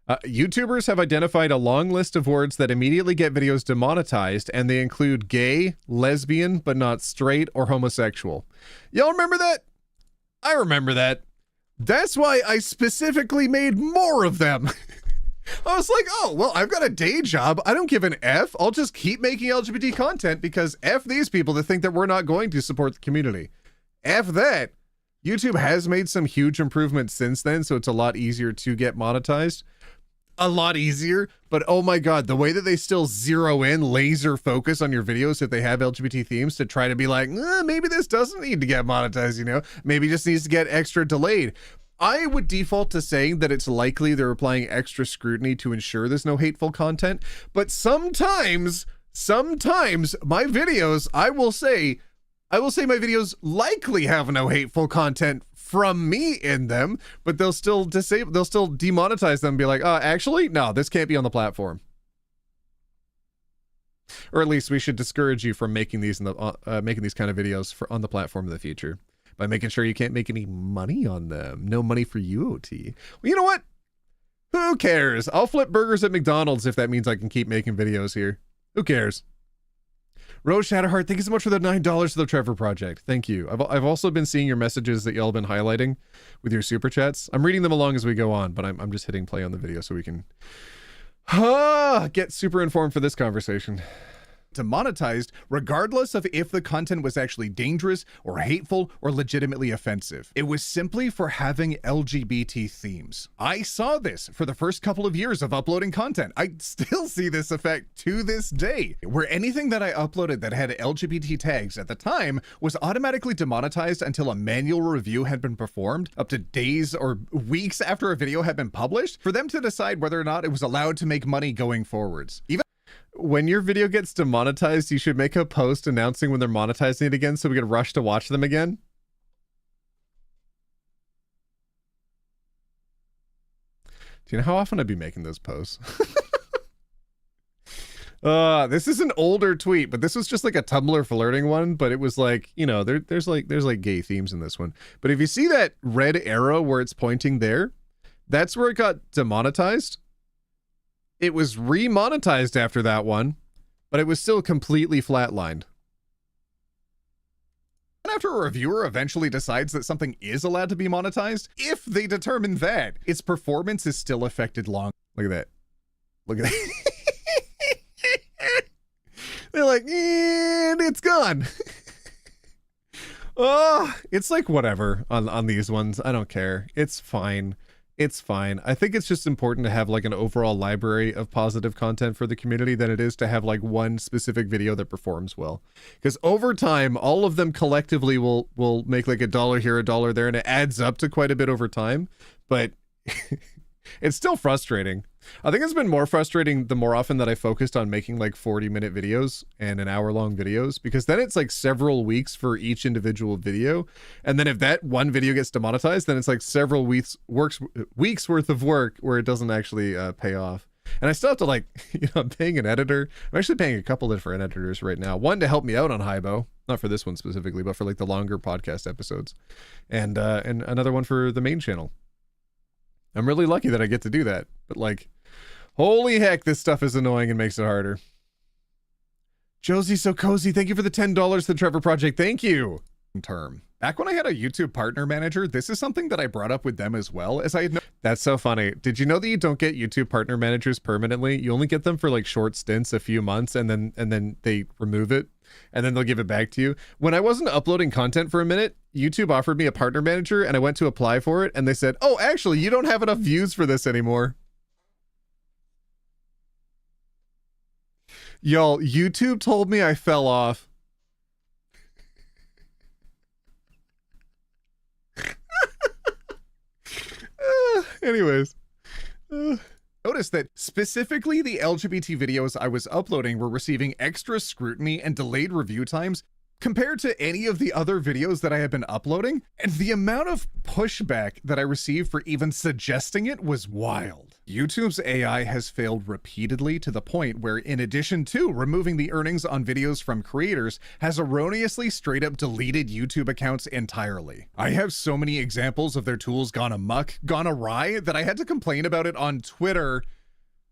YouTubers have identified a long list of words that immediately get videos demonetized, and they include gay, lesbian, but not straight or homosexual. Y'all remember that? I remember that. That's why I specifically made more of them. I was like, oh, well, I've got a day job. I don't give an F. I'll just keep making LGBT content because F these people that think that we're not going to support the community. F that. YouTube has made some huge improvements since then, so it's a lot easier to get monetized. A lot easier, but oh my god, the way that they still zero in, laser focus on your videos if they have LGBT themes to try to be like, maybe this doesn't need to get monetized, you know? Maybe it just needs to get extra delayed. I would default to saying that it's likely they're applying extra scrutiny to ensure there's no hateful content, but sometimes my videos, I will say my videos likely have no hateful content from me in them, but they'll still demonetize them and be like, actually, no, this can't be on the platform. Or at least we should discourage you from making these making these kind of videos on the platform in the future by making sure you can't make any money on them. No money for you, OT. Well, you know what? Who cares? I'll flip burgers at McDonald's if that means I can keep making videos here. Who cares? Rose Shatterheart, thank you so much for the $9 to the Trevor Project. Thank you. I've also been seeing your messages that y'all been highlighting with your super chats. I'm reading them along as we go on, but I'm just hitting play on the video so we can get super informed for this conversation. Demonetized regardless of if the content was actually dangerous or hateful or legitimately offensive. It was simply for having LGBT themes. I saw this for the first couple of years of uploading content. I still see this effect to this day, where anything that I uploaded that had LGBT tags at the time was automatically demonetized until a manual review had been performed, up to days or weeks after a video had been published, for them to decide whether or not it was allowed to make money going forwards. Even when your video gets demonetized, you should make a post announcing when they're monetizing it again so we can rush to watch them again. Do you know how often I'd be making those posts? This is an older tweet, but this was just like a Tumblr flirting one, but it was like, you know, there's like gay themes in this one. But if you see that red arrow where it's pointing there, that's where it got demonetized. It was remonetized after that one, but it was still completely flatlined. And after a reviewer eventually decides that something is allowed to be monetized, if they determine that its performance is still affected long. Look at that. Look at that. They're like, on. Oh, it's like whatever on these ones. I don't care. It's fine. It's fine. I think it's just important to have like an overall library of positive content for the community than it is to have like one specific video that performs well. Because over time, all of them collectively will make like $1 here, $1 there, and it adds up to quite a bit over time. But it's still frustrating. I think it's been more frustrating the more often that I focused on making like 40-minute videos and an hour-long videos, because then it's like several weeks for each individual video. And then if that one video gets demonetized, then it's like several weeks worth of work where it doesn't actually pay off. And I still have to like, I'm paying an editor. I'm actually paying a couple different editors right now. One to help me out on Hybo, not for this one specifically, but for like the longer podcast episodes, and another one for the main channel. I'm really lucky that I get to do that, but like, holy heck, this stuff is annoying and makes it harder. Josie So Cozy, thank you for the $10 to the Trevor Project. Thank you. Term. Back when I had a YouTube partner manager, this is something that I brought up with them as well, as I had That's so funny. Did you know that you don't get YouTube partner managers permanently? You only get them for like short stints, a few months, and then they remove it, and then they'll give it back to you. When I wasn't uploading content for a minute, YouTube offered me a partner manager, and I went to apply for it, and they said, oh, actually, you don't have enough views for this anymore. Y'all, YouTube told me I fell off. Anyways. Notice that specifically the LGBT videos I was uploading were receiving extra scrutiny and delayed review times compared to any of the other videos that I had been uploading, and the amount of pushback that I received for even suggesting it was wild. YouTube's AI has failed repeatedly to the point where, in addition to removing the earnings on videos from creators, has erroneously straight up deleted YouTube accounts entirely. I have so many examples of their tools gone amok, gone awry, that I had to complain about it on Twitter.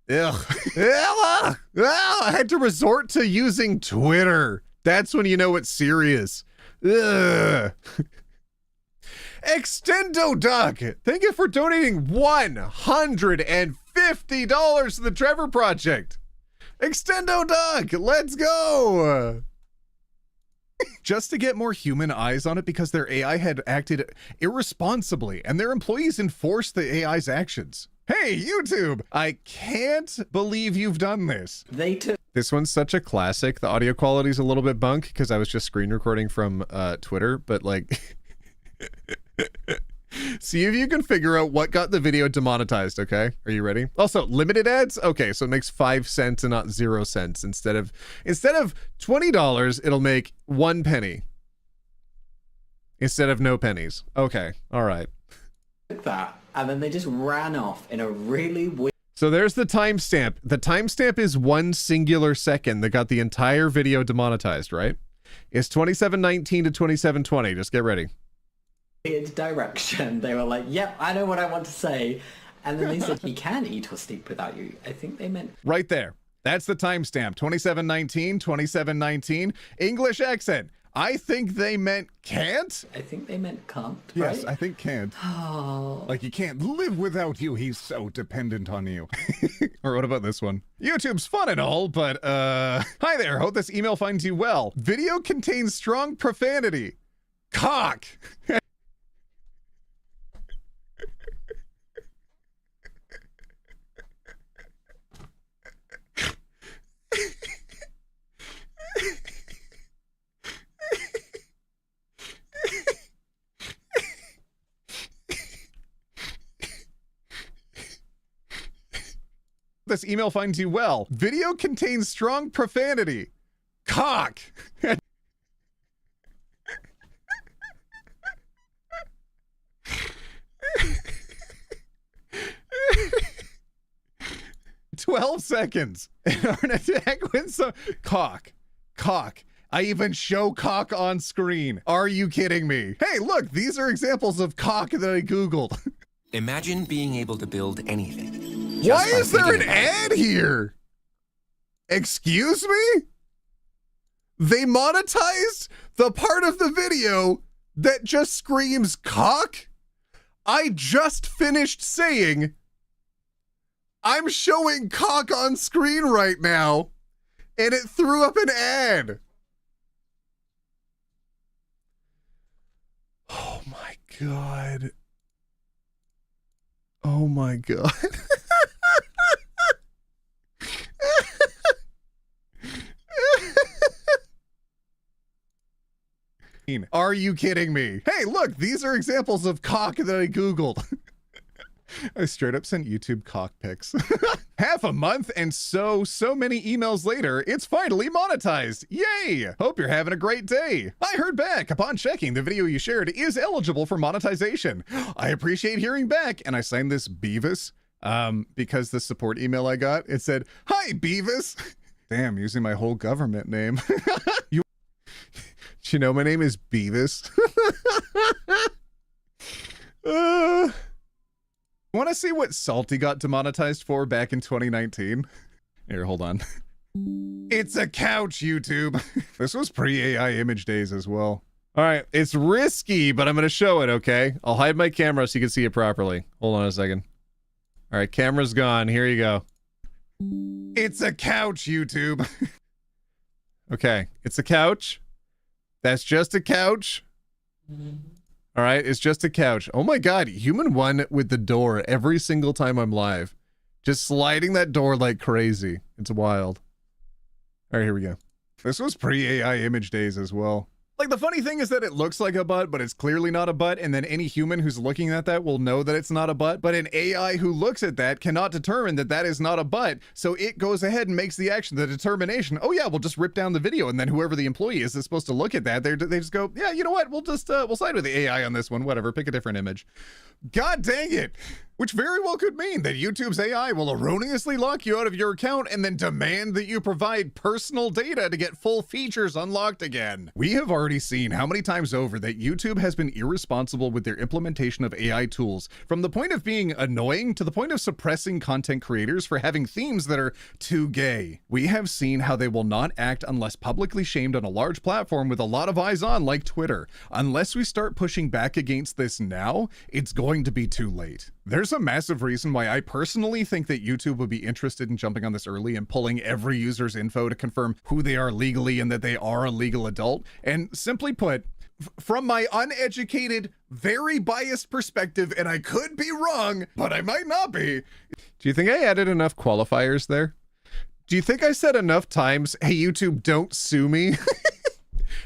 Ugh. I had to resort to using Twitter. That's when you know it's serious. Ugh. Extendo Duck, thank you for donating $150 to the Trevor Project. Extendo Duck, let's go. Just to get more human eyes on it, because their AI had acted irresponsibly and their employees enforced the AI's actions. Hey, YouTube, I can't believe you've done this. They took. This one's such a classic. The audio quality is a little bit bunk because I was just screen recording from Twitter, but like, see if you can figure out what got the video demonetized, okay? Are you ready? Also, limited ads? Okay, so it makes 5 cents and not 0 cents. Instead of $20, it'll make 1 penny. Instead of no pennies. Okay, all right. That, and then they just ran off in a really weird. So there's the timestamp. The timestamp is 1 singular second that got the entire video demonetized, right? It's 2719 to 2720. Just get ready. Direction. They were like, yep, I know what I want to say. And then they said, he can eat or sleep without you. I think they meant... Right there. That's the timestamp. 2719, 2719. English accent. I think they meant can't? I think they meant can't, Yes, right? I think can't. Oh. Like, he can't live without you. He's so dependent on you. Or what about this one? YouTube's fun and all, but, hi there. Hope this email finds you well. Video contains strong profanity. Cock. 'This email finds you well. Video contains strong profanity. Cock. "12 seconds. An attack with some cock. I even show cock on screen. Are you kidding me? Hey, look, these are examples of cock that I Googled." Imagine being able to build anything. Why just by is there an thinking about it. ad here? Excuse me? They monetized the part of the video that just screams cock? I just finished saying I'm showing cock on screen right now, and it threw up an ad. my God. Oh my God. Are you kidding me? Hey, look, these are examples of cock that I Googled. I straight up sent YouTube cock pics. Half a month and so many emails later, it's finally monetized. Yay! Hope you're having a great day. I heard back upon checking the video you shared is eligible for monetization. I appreciate hearing back, and I signed this Beavis because the support email I got, it said, "Hi, Beavis." Damn, using my whole government name. You know my name is Beavis. Want to see what Salty got demonetized for back in 2019? Here, hold on. It's a couch, YouTube. This was pre-AI image days as well. All right, it's risky, but I'm going to show it, okay? I'll hide my camera so you can see it properly. Hold on a second. All right, camera's gone. Here you go. It's a couch, YouTube. Okay, it's a couch. That's just a couch. All right, it's just a couch. Oh my God, human one with the door every single time I'm live. Just sliding that door like crazy. It's wild. All right, here we go. This was pre-AI image days as well. Like, the funny thing is that it looks like a butt, but it's clearly not a butt, and then any human who's looking at that will know that it's not a butt, but an AI who looks at that cannot determine that that is not a butt, so it goes ahead and makes the action, the determination, oh yeah, we'll just rip down the video, and then whoever the employee is that's supposed to look at that, they just go, yeah, you know what, we'll just, we'll side with the AI on this one, whatever, pick a different image. God dang it! Which very well could mean that YouTube's AI will erroneously lock you out of your account and then demand that you provide personal data to get full features unlocked again. We have already seen how many times over that YouTube has been irresponsible with their implementation of AI tools, from the point of being annoying to the point of suppressing content creators for having themes that are too gay. We have seen how they will not act unless publicly shamed on a large platform with a lot of eyes on, like Twitter. Unless we start pushing back against this now, it's going to be too late. There's a massive reason why I personally think that YouTube would be interested in jumping on this early and pulling every user's info to confirm who they are legally and that they are a legal adult. And simply put, from my uneducated, very biased perspective, and I could be wrong, but I might not be. Do you think I added enough qualifiers there? Do you think I said enough times, hey, YouTube, don't sue me?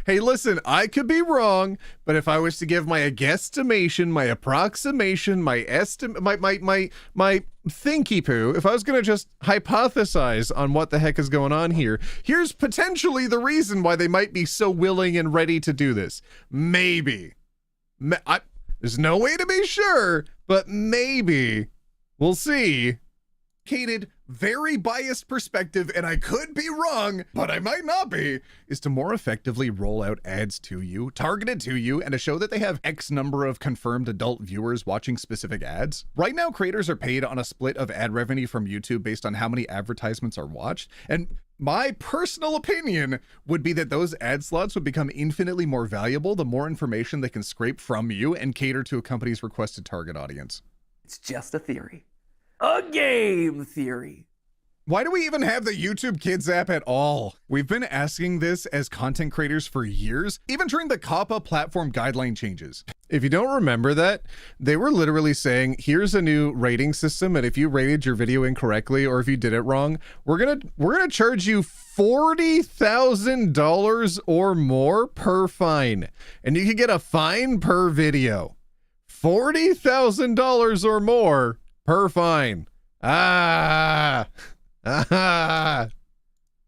Hey, listen, I could be wrong, but if I was to give my guesstimation, my approximation, my estimate, my thinky poo, if I was going to just hypothesize on what the heck is going on here, here's potentially the reason why they might be so willing and ready to do this. Maybe. There's no way to be sure, but maybe. We'll see. Very biased perspective, and I could be wrong, but I might not be, is to more effectively roll out ads to you, targeted to you, and to show that they have X number of confirmed adult viewers watching specific ads. Right now, creators are paid on a split of ad revenue from YouTube based on how many advertisements are watched, and my personal opinion would be that those ad slots would become infinitely more valuable the more information they can scrape from you and cater to a company's requested target audience. It's just a theory. A game theory. Why do we even have the YouTube Kids app at all? We've been asking this as content creators for years, even during the COPPA platform guideline changes. If you don't remember that, they were literally saying, here's a new rating system, and if you rated your video incorrectly or if you did it wrong, we're gonna charge you $40,000 or more per fine. And you can get a fine per video. $40,000 or more per fine.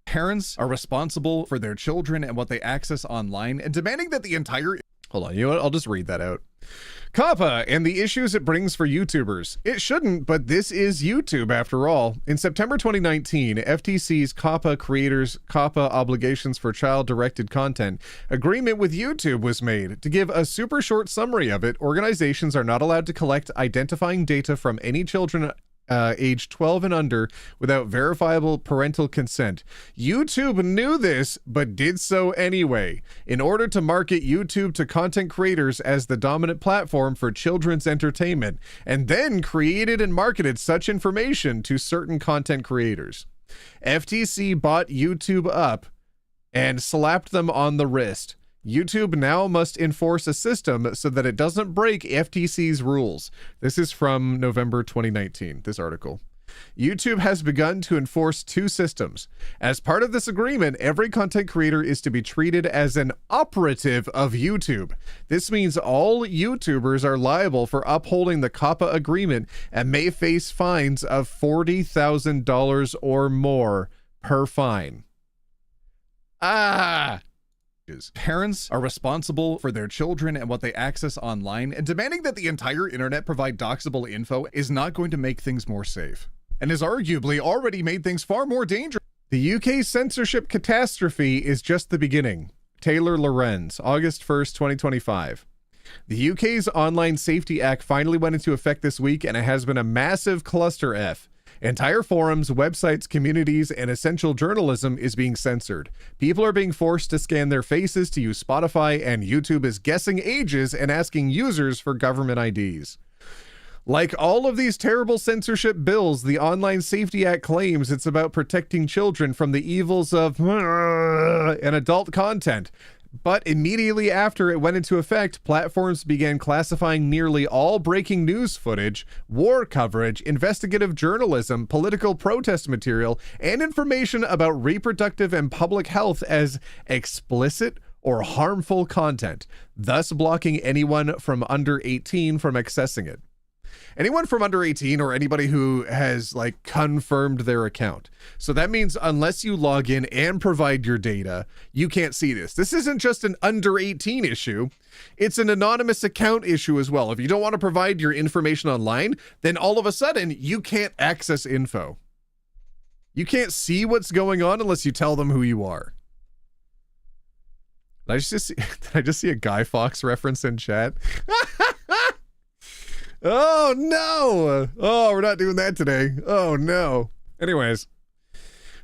Parents are responsible for their children and what they access online, and demanding that the entire... Hold on, you know what? I'll just read that out. COPPA and the issues it brings for YouTubers. It shouldn't, but this is YouTube after all. In September 2019, FTC's COPPA creators COPPA obligations for child-directed content agreement with YouTube was made. To give a super short summary of it, organizations are not allowed to collect identifying data from any children age 12 and under without verifiable parental consent. YouTube knew this, but did so anyway. In order to market YouTube to content creators as the dominant platform for children's entertainment, and then created and marketed such information to certain content creators. FTC bought YouTube up and slapped them on the wrist. YouTube now must enforce a system so that it doesn't break FTC's rules. This is from November 2019, this article. YouTube has begun to enforce two systems. As part of this agreement, every content creator is to be treated as an operative of YouTube. This means all YouTubers are liable for upholding the COPPA agreement and may face fines of $40,000 or more per fine. Parents are responsible for their children and what they access online, and demanding that the entire internet provide doxable info is not going to make things more safe, and has arguably already made things far more dangerous. The UK censorship catastrophe is just the beginning. Taylor Lorenz, August 1st, 2025. The UK's Online Safety Act finally went into effect this week, and it has been a massive cluster F. Entire forums, websites, communities, and essential journalism is being censored. People are being forced to scan their faces to use Spotify, and YouTube is guessing ages and asking users for government IDs. Like all of these terrible censorship bills, the Online Safety Act claims it's about protecting children from the evils of and adult content. But immediately after it went into effect, platforms began classifying nearly all breaking news footage, war coverage, investigative journalism, political protest material, and information about reproductive and public health as explicit or harmful content, thus blocking anyone from under 18 from accessing it. Anyone from under 18 or anybody who has like confirmed their account. So that means unless you log in and provide your data, you can't see this. This isn't just an under 18 issue. It's an anonymous account issue as well. If you don't want to provide your information online, then all of a sudden you can't access info. You can't see what's going on unless you tell them who you are. Did I just see a Guy Fawkes reference in chat? Oh no! Oh, we're not doing that today. Oh no. Anyways,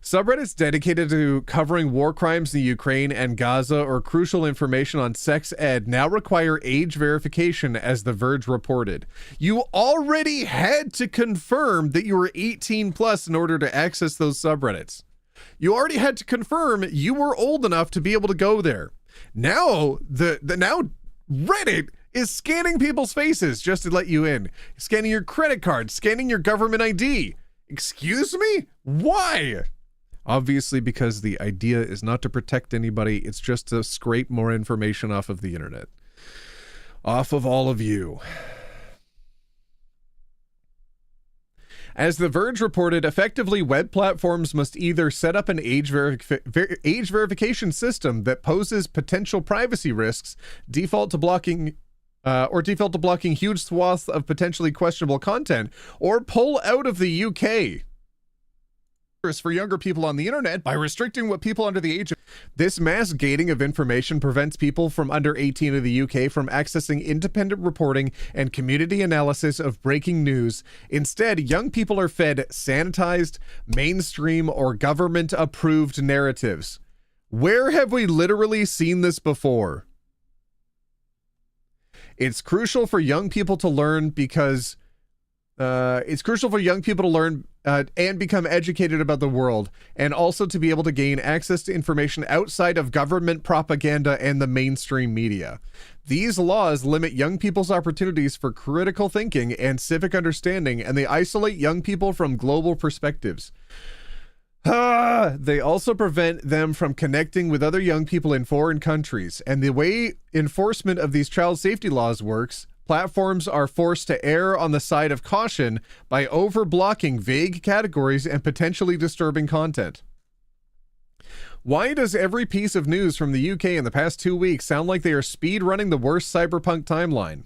subreddits dedicated to covering war crimes in Ukraine and Gaza or crucial information on sex ed now require age verification, as The Verge reported. You already had to confirm that you were 18 plus in order to access those subreddits. You already had to confirm you were old enough to be able to go there. Now, now Reddit is scanning people's faces just to let you in. Scanning your credit card, scanning your government ID. Excuse me? Why? Obviously, because the idea is not to protect anybody. It's just to scrape more information off of the internet. Off of all of you. As The Verge reported, effectively, web platforms must either set up an age verification system that poses potential privacy risks, default to blocking huge swaths of potentially questionable content, or pull out of the UK. For younger people on the internet by restricting what people under the age of... This mass gating of information prevents people from under 18 in the UK from accessing independent reporting and community analysis of breaking news. Instead, young people are fed sanitized, mainstream, or government-approved narratives. Where have we literally seen this before? It's crucial for young people to learn because... and become educated about the world, and also to be able to gain access to information outside of government propaganda and the mainstream media. These laws limit young people's opportunities for critical thinking and civic understanding, and they isolate young people from global perspectives. They also prevent them from connecting with other young people in foreign countries, and the way enforcement of these child safety laws works, platforms are forced to err on the side of caution by over-blocking vague categories and potentially disturbing content. Why does every piece of news from the UK in the past 2 weeks sound like they are speed-running the worst cyberpunk timeline?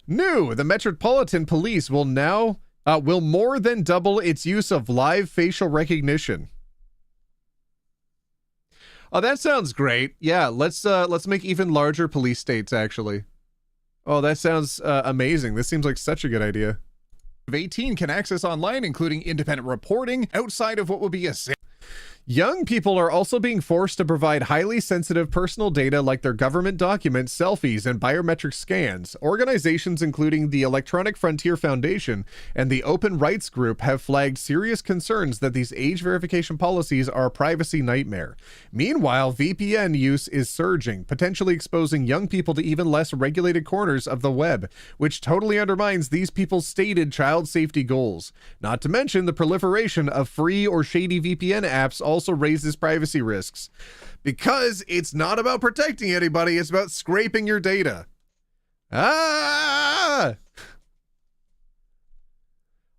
New! The Metropolitan Police will more than double its use of live facial recognition. Oh, that sounds great. Yeah, let's make even larger police states, actually. Oh, that sounds amazing. This seems like such a good idea. 18 can access online, including independent reporting outside of what would be a... Young people are also being forced to provide highly sensitive personal data like their government documents, selfies, and biometric scans. Organizations including the Electronic Frontier Foundation and the Open Rights Group have flagged serious concerns that these age verification policies are a privacy nightmare. Meanwhile, VPN use is surging, potentially exposing young people to even less regulated corners of the web, which totally undermines these people's stated child safety goals. Not to mention the proliferation of free or shady VPN apps also raises privacy risks, because it's not about protecting anybody, it's about scraping your data.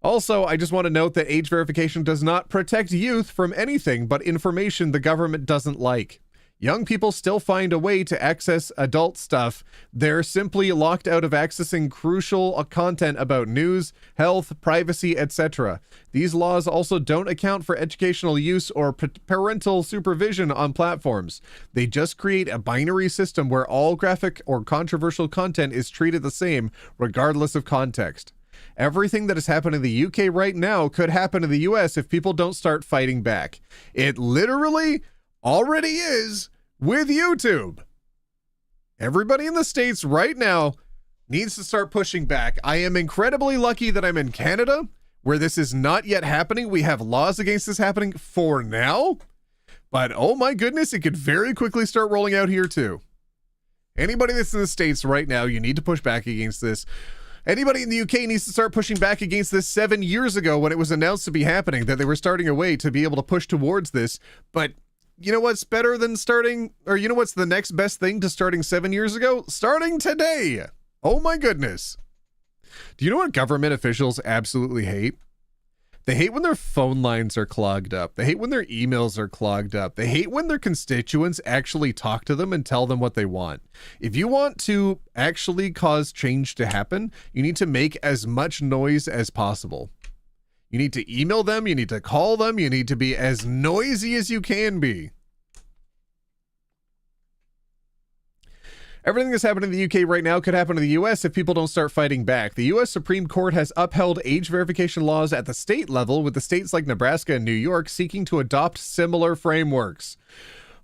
Also, I just want to note that age verification does not protect youth from anything but information the government doesn't like. Young people still find a way to access adult stuff. They're simply locked out of accessing crucial content about news, health, privacy, etc. These laws also don't account for educational use or parental supervision on platforms. They just create a binary system where all graphic or controversial content is treated the same, regardless of context. Everything that is happening in the UK right now could happen in the US if people don't start fighting back. It literally already is with YouTube. Everybody in the States right now needs to start pushing back. I am incredibly lucky that I'm in Canada, where this is not yet happening. We have laws against this happening for now, but oh my goodness, it could very quickly start rolling out here too. Anybody that's in the States right now, you need to push back against this. Anybody in the UK needs to start pushing back against this 7 years ago when it was announced to be happening, that they were starting a way to be able to push towards this. But you know what's better than starting, or you know what's the next best thing to starting 7 years ago? Starting today. Oh my goodness. Do you know what government officials absolutely hate? They hate when their phone lines are clogged up. They hate when their emails are clogged up. They hate when their constituents actually talk to them and tell them what they want. If you want to actually cause change to happen, you need to make as much noise as possible. You need to email them. You need to call them. You need to be as noisy as you can be. Everything that's happening in the UK right now could happen in the US if people don't start fighting back. The US Supreme Court has upheld age verification laws at the state level, with the states like Nebraska and New York seeking to adopt similar frameworks.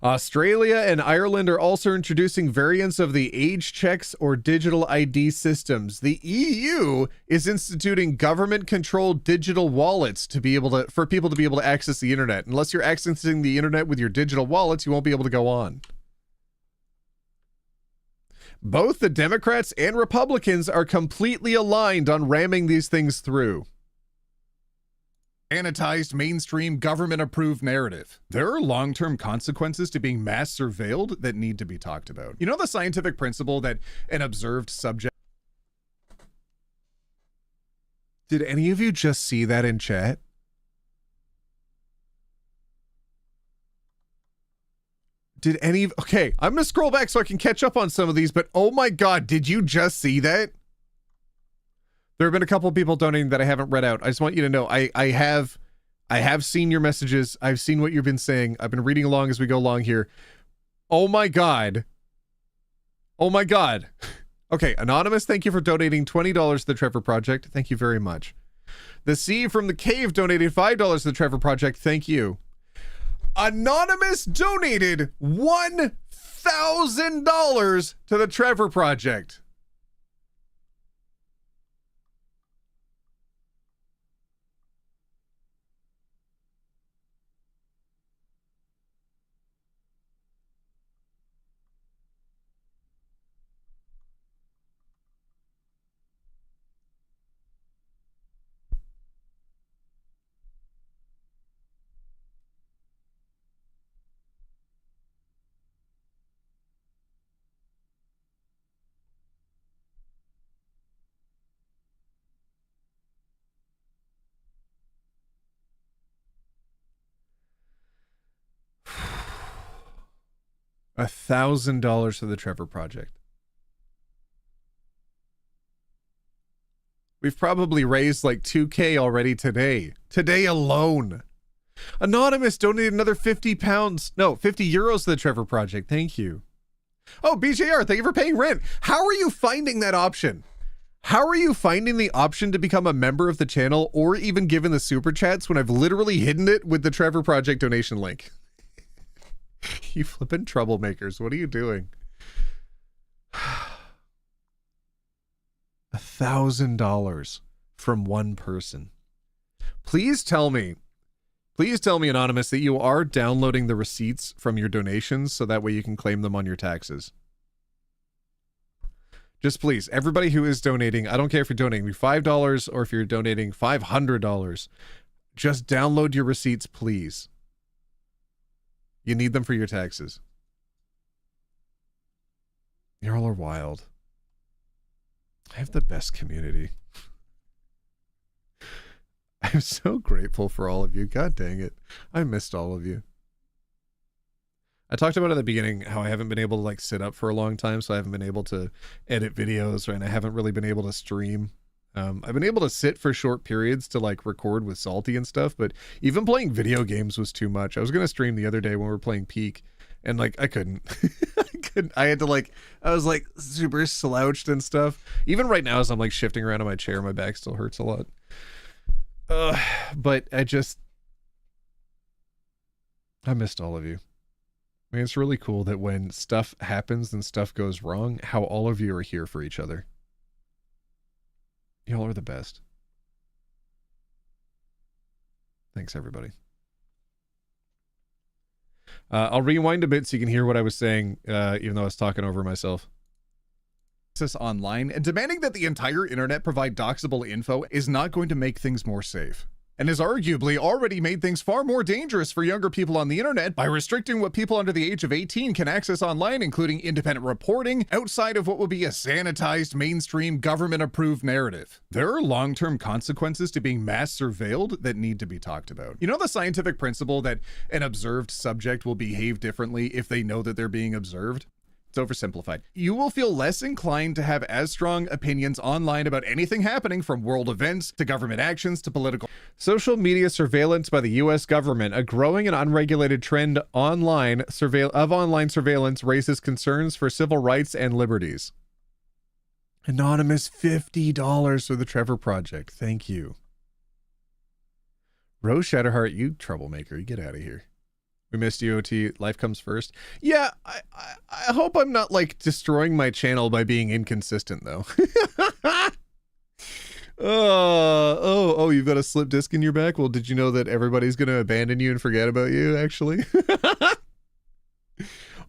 Australia and Ireland are also introducing variants of the age checks or digital ID systems. The EU is instituting government-controlled digital wallets for people to be able to access the internet. Unless you're accessing the internet with your digital wallets, you won't be able to go on. Both the Democrats and Republicans are completely aligned on ramming these things through. Sanitized, mainstream, government-approved narrative. There are long-term consequences to being mass surveilled that need to be talked about. You know the scientific principle that an observed subject... Did any of you just see that in chat? Okay, I'm gonna scroll back so I can catch up on some of these, but oh my god, did you just see that? There have been a couple of people donating that I haven't read out. I just want you to know, I have seen your messages. I've seen what you've been saying. I've been reading along as we go along here. Oh my god. Oh my god. Okay, Anonymous, thank you for donating $20 to the Trevor Project. Thank you very much. The Sea from the Cave donated $5 to the Trevor Project. Thank you. Anonymous donated $1,000 to the Trevor Project. $1,000 to the Trevor Project. We've probably raised like 2K already today. Today alone. Anonymous donated another 50 euros to the Trevor Project. Thank you. Oh, BJR, thank you for paying rent. How are you finding that option? How are you finding the option to become a member of the channel or even given the super chats when I've literally hidden it with the Trevor Project donation link? You flippin' troublemakers. What are you doing? $1,000 from one person. Please tell me, Anonymous, that you are downloading the receipts from your donations so that way you can claim them on your taxes. Just please, everybody who is donating, I don't care if you're donating me $5 or if you're donating $500, just download your receipts, please. You need them for your taxes. You all are wild. I have the best community. I'm so grateful for all of you. God dang it. I missed all of you. I talked about at the beginning how I haven't been able to like sit up for a long time, so I haven't been able to edit videos, right? And I haven't really been able to stream. I've been able to sit for short periods to like record with Salty and stuff, but even playing video games was too much. I was going to stream the other day when we were playing Peak, and like I couldn't. I had to like, I was like super slouched and stuff. Even right now as I'm like shifting around in my chair, my back still hurts a lot. But I missed all of you. I mean, it's really cool that when stuff happens and stuff goes wrong, how all of you are here for each other. Y'all are the best. Thanks, everybody. I'll rewind a bit so you can hear what I was saying, even though I was talking over myself. Online and demanding that the entire internet provide doxable info is not going to make things more safe, and has arguably already made things far more dangerous for younger people on the internet by restricting what people under the age of 18 can access online, including independent reporting outside of what will be a sanitized, mainstream, government-approved narrative. There are long-term consequences to being mass surveilled that need to be talked about. You know the scientific principle that an observed subject will behave differently if they know that they're being observed? It's oversimplified. You will feel less inclined to have as strong opinions online about anything happening, from world events to government actions to political. Social media surveillance by the U.S. government, a growing and unregulated trend of online surveillance raises concerns for civil rights and liberties. Anonymous, $50 for the Trevor Project. Thank you. Rose Shatterheart, you troublemaker. You get out of here. We missed you, OT. Life comes first. Yeah, I hope I'm not, like, destroying my channel by being inconsistent, though. Oh, you've got a slip disc in your back? Well, did you know that everybody's going to abandon you and forget about you, actually?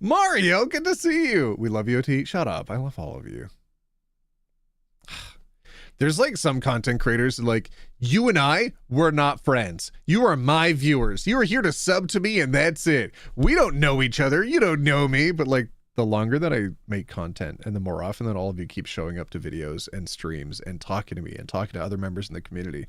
Mario, good to see you. We love you, OT. Shut up. I love all of you. There's like some content creators like, you and I, we're not friends. You are my viewers. You are here to sub to me and that's it. We don't know each other. You don't know me. But like the longer that I make content and the more often that all of you keep showing up to videos and streams and talking to me and talking to other members in the community,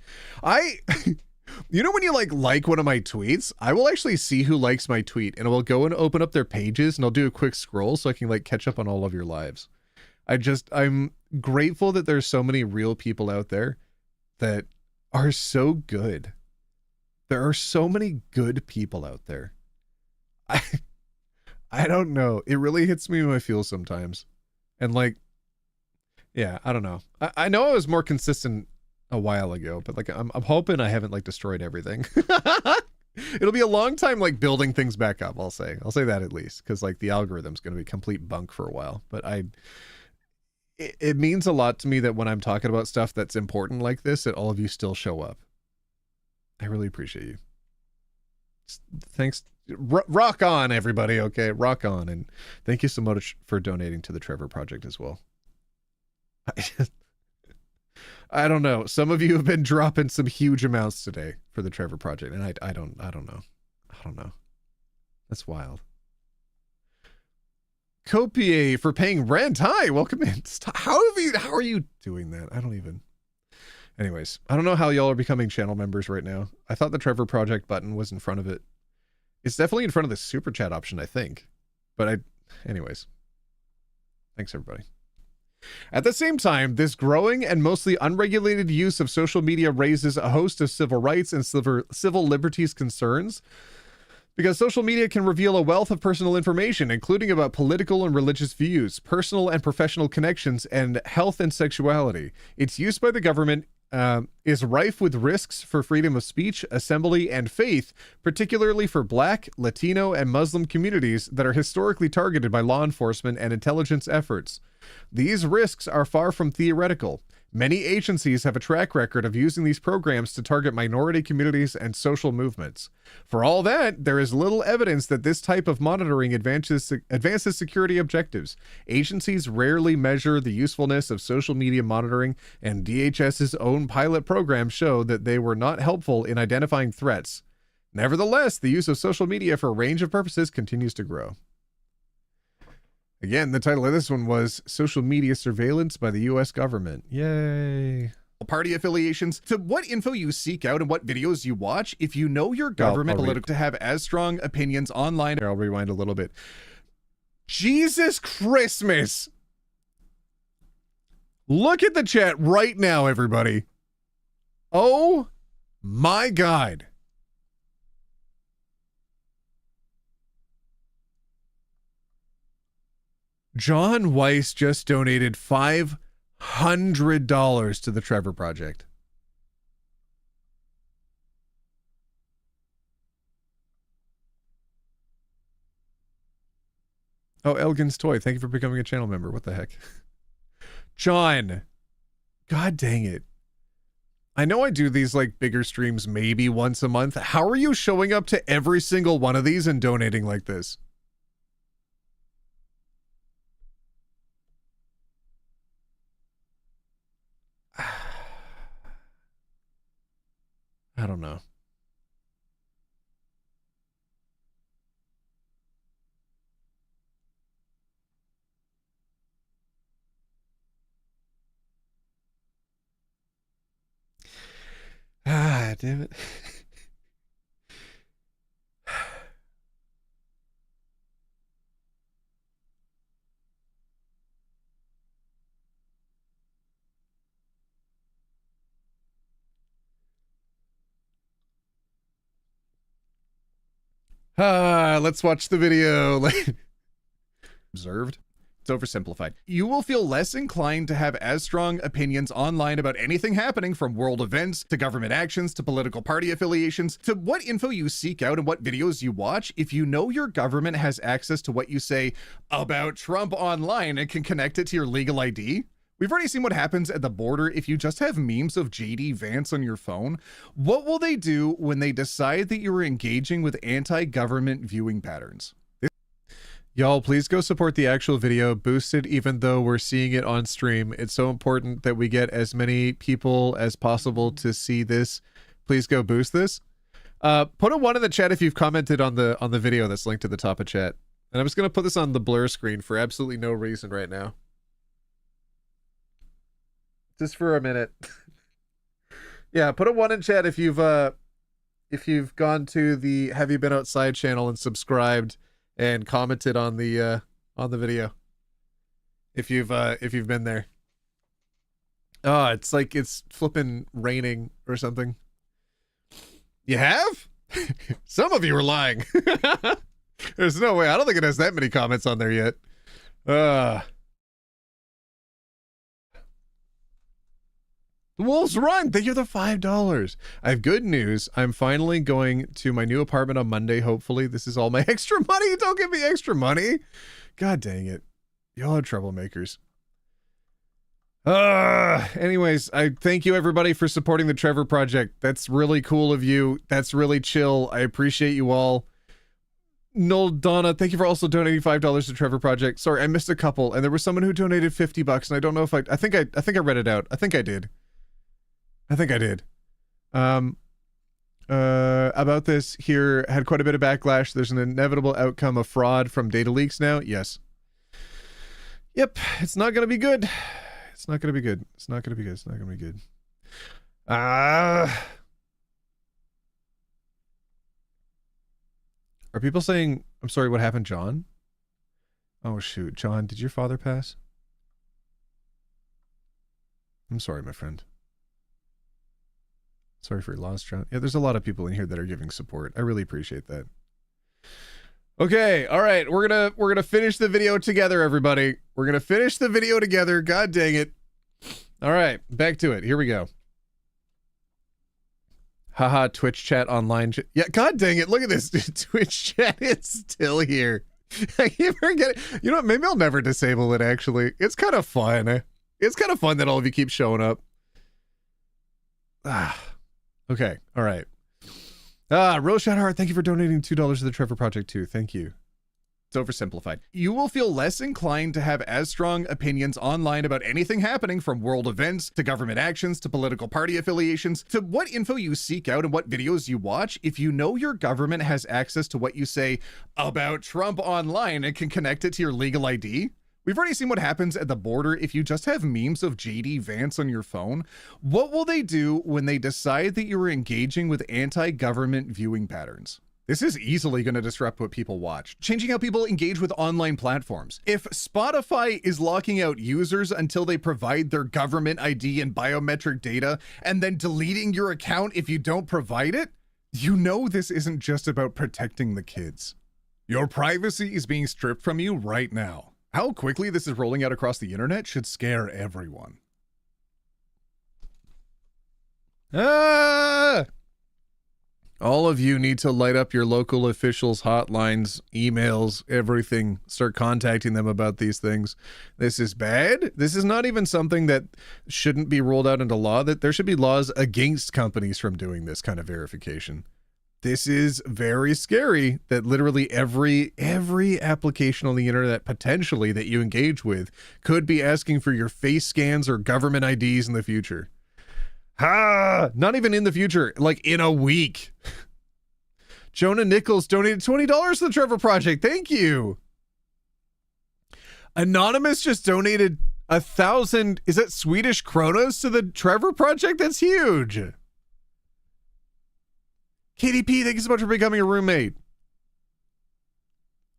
you know when you like one of my tweets, I will actually see who likes my tweet and I will go and open up their pages and I'll do a quick scroll so I can like catch up on all of your lives. I'm grateful that there's so many real people out there that are so good. There are so many good people out there. I don't know. It really hits me when I feel sometimes. And like, yeah, I don't know. I know I was more consistent a while ago, but like, I'm hoping I haven't like destroyed everything. It'll be a long time like building things back up, I'll say that at least. Cause like the algorithm's going to be complete bunk for a while, but it means a lot to me that when I'm talking about stuff that's important like this, that all of you still show up. I really appreciate you. Thanks. Rock on, everybody. Okay, rock on. And thank you so much for donating to the Trevor Project as well. I don't know. Some of you have been dropping some huge amounts today for the Trevor Project, and I don't know. That's wild. COPPA for paying rent. Hi, welcome in. How are you doing that? I don't even. Anyways, I don't know how y'all are becoming channel members right now. I thought the Trevor Project button was in front of it. It's definitely in front of the super chat option, I think. But anyways. Thanks, everybody. At the same time, this growing and mostly unregulated use of social media raises a host of civil rights and civil liberties concerns. Because social media can reveal a wealth of personal information, including about political and religious views, personal and professional connections, and health and sexuality. Its use by the government is rife with risks for freedom of speech, assembly, and faith, particularly for Black, Latino, and Muslim communities that are historically targeted by law enforcement and intelligence efforts. These risks are far from theoretical. Many agencies have a track record of using these programs to target minority communities and social movements. For all that, there is little evidence that this type of monitoring advances security objectives. Agencies rarely measure the usefulness of social media monitoring, and DHS's own pilot programs show that they were not helpful in identifying threats. Nevertheless, the use of social media for a range of purposes continues to grow. Again, the title of this one was Social Media Surveillance by the U.S. Government. Yay. Party affiliations, to what info you seek out and what videos you watch, if you know your government political to have as strong opinions online. Here, I'll rewind a little bit. Jesus Christmas. Look at the chat right now, everybody. Oh my God. John Weiss just donated $500 to the Trevor Project. Oh, Elgin's Toy, thank you for becoming a channel member. What the heck? John, God dang it. I know I do these like bigger streams maybe once a month. How are you showing up to every single one of these and donating like this? I don't know. Ah, damn it. Let's watch the video. Observed. It's oversimplified. You will feel less inclined to have as strong opinions online about anything happening, from world events to government actions to political party affiliations, to what info you seek out and what videos you watch, if you know your government has access to what you say about Trump online and can connect it to your legal ID. We've already seen what happens at the border if you just have memes of JD Vance on your phone. What will they do when they decide that you are engaging with anti-government viewing patterns? Y'all, please go support the actual video. Boost it even though we're seeing it on stream. It's so important that we get as many people as possible to see this. Please go boost this. Put a 1 in the chat if you've commented on the video that's linked to the top of chat. And I'm just going to put this on the blur screen for absolutely no reason right now. Just for a minute. Yeah, put a 1 in chat if you've gone to the Have You Been Outside channel and subscribed and commented on the video. If you've been there. Oh, it's like it's flipping raining or something. You have? Some of you are lying. There's no way. I don't think it has that many comments on there yet. The Wolves Run, thank you for the $5. I have good news. I'm finally going to my new apartment on Monday, hopefully. This is all my extra money. Don't give me extra money. God dang it. Y'all are troublemakers. Anyways, I thank you everybody for supporting the Trevor Project. That's really cool of you. That's really chill. I appreciate you all. Noel Donna, thank you for also donating $5 to Trevor Project. Sorry, I missed a couple, and there was someone who donated $50, and I don't know if I think I read it out. I think I did. About this here, had quite a bit of backlash. There's an inevitable outcome of fraud from data leaks now. Yes. Yep. It's not going to be good. It's not going to be good. It's not going to be good. It's not going to be good. Are people saying, I'm sorry, what happened, John? Oh, shoot. John, did your father pass? I'm sorry, my friend. Sorry for your loss, John. Yeah, there's a lot of people in here that are giving support. I really appreciate that. Okay, all right. We're gonna finish the video together, everybody. We're gonna finish the video together. God dang it. All right, back to it. Here we go. Haha, Twitch chat online. Yeah, god dang it. Look at this. Twitch chat is still here. I keep forgetting. You know what? Maybe I'll never disable it, actually. It's kind of fun. It's kind of fun that all of you keep showing up. Okay, all right. Roshan Hart, thank you for donating $2 to the Trevor Project too. Thank you. It's oversimplified. You will feel less inclined to have as strong opinions online about anything happening, from world events to government actions to political party affiliations to what info you seek out and what videos you watch, if you know your government has access to what you say about Trump online and can connect it to your legal ID. We've already seen what happens at the border if you just have memes of JD Vance on your phone. What will they do when they decide that you're engaging with anti-government viewing patterns? This is easily going to disrupt what people watch, changing how people engage with online platforms. If Spotify is locking out users until they provide their government ID and biometric data, and then deleting your account if you don't provide it, you know this isn't just about protecting the kids. Your privacy is being stripped from you right now. How quickly this is rolling out across the internet should scare everyone. All of you need to light up your local officials' hotlines, emails, everything. Start contacting them about these things. This is bad. This is not even something that shouldn't be rolled out into law. That there should be laws against companies from doing this kind of verification. This is very scary that literally every application on the internet potentially that you engage with could be asking for your face scans or government IDs in the future. Not even in the future, like in a week. Jonah Nichols donated $20 to the Trevor Project. Thank you. Anonymous just donated 1,000, is that Swedish kronas to the Trevor Project? That's huge. KDP, thank you so much for becoming a roommate.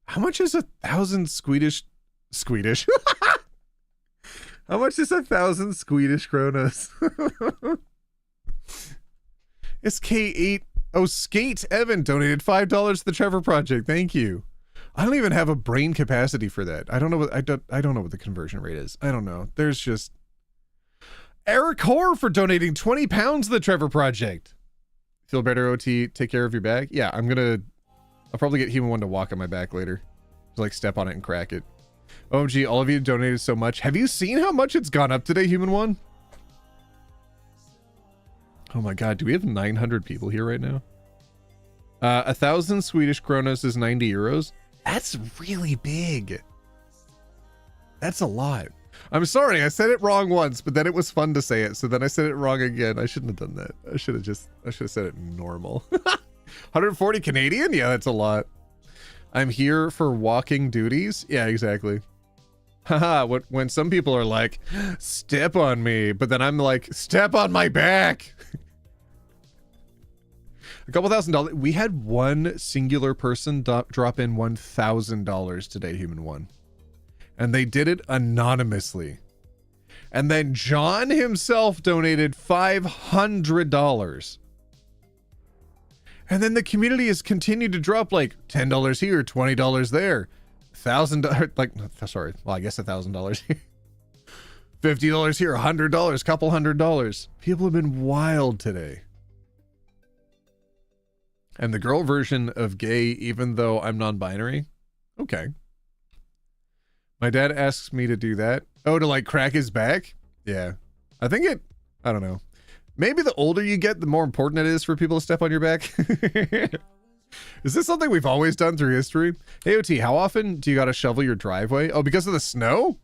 How much is 1,000 Swedish? How much is 1,000 Swedish kronas? It's K8. Oh, Skate Evan donated $5 to the Trevor Project. Thank you. I don't even have a brain capacity for that. I don't know what I don't know what the conversion rate is. I don't know. There's just Eric Hoare for donating 20 pounds to the Trevor Project. Feel better, OT. Take care of your back. Yeah, I'll probably get Human One to walk on my back later. Just like step on it and crack it. OMG, all of you donated so much. Have you seen how much it's gone up today, Human One? Oh my god, do we have 900 people here right now? 1,000 Swedish kronas is 90 euros. That's really big. That's a lot. I'm sorry, I said it wrong once, but then it was fun to say it, so then I said it wrong again. I shouldn't have done that. I should have said it normal. 140 Canadian? Yeah, that's a lot. I'm here for walking duties. Yeah, exactly. Haha, when some people are like, step on me, but then I'm like, step on my back. A couple $1,000. We had one singular person drop in $1,000 today, Human One. And they did it anonymously. And then John himself donated $500. And then the community has continued to drop like $10 here, $20 there, $1,000, like, sorry, well, I guess $1,000 here, $50 here, $100, couple $100. People have been wild today. And the girl version of gay, even though I'm non-binary. Okay. My dad asks me to do that. Oh, to like crack his back? Yeah. I don't know. Maybe the older you get, the more important it is for people to step on your back. Is this something we've always done through history? Hey, OT, how often do you got to shovel your driveway? Oh, because of the snow?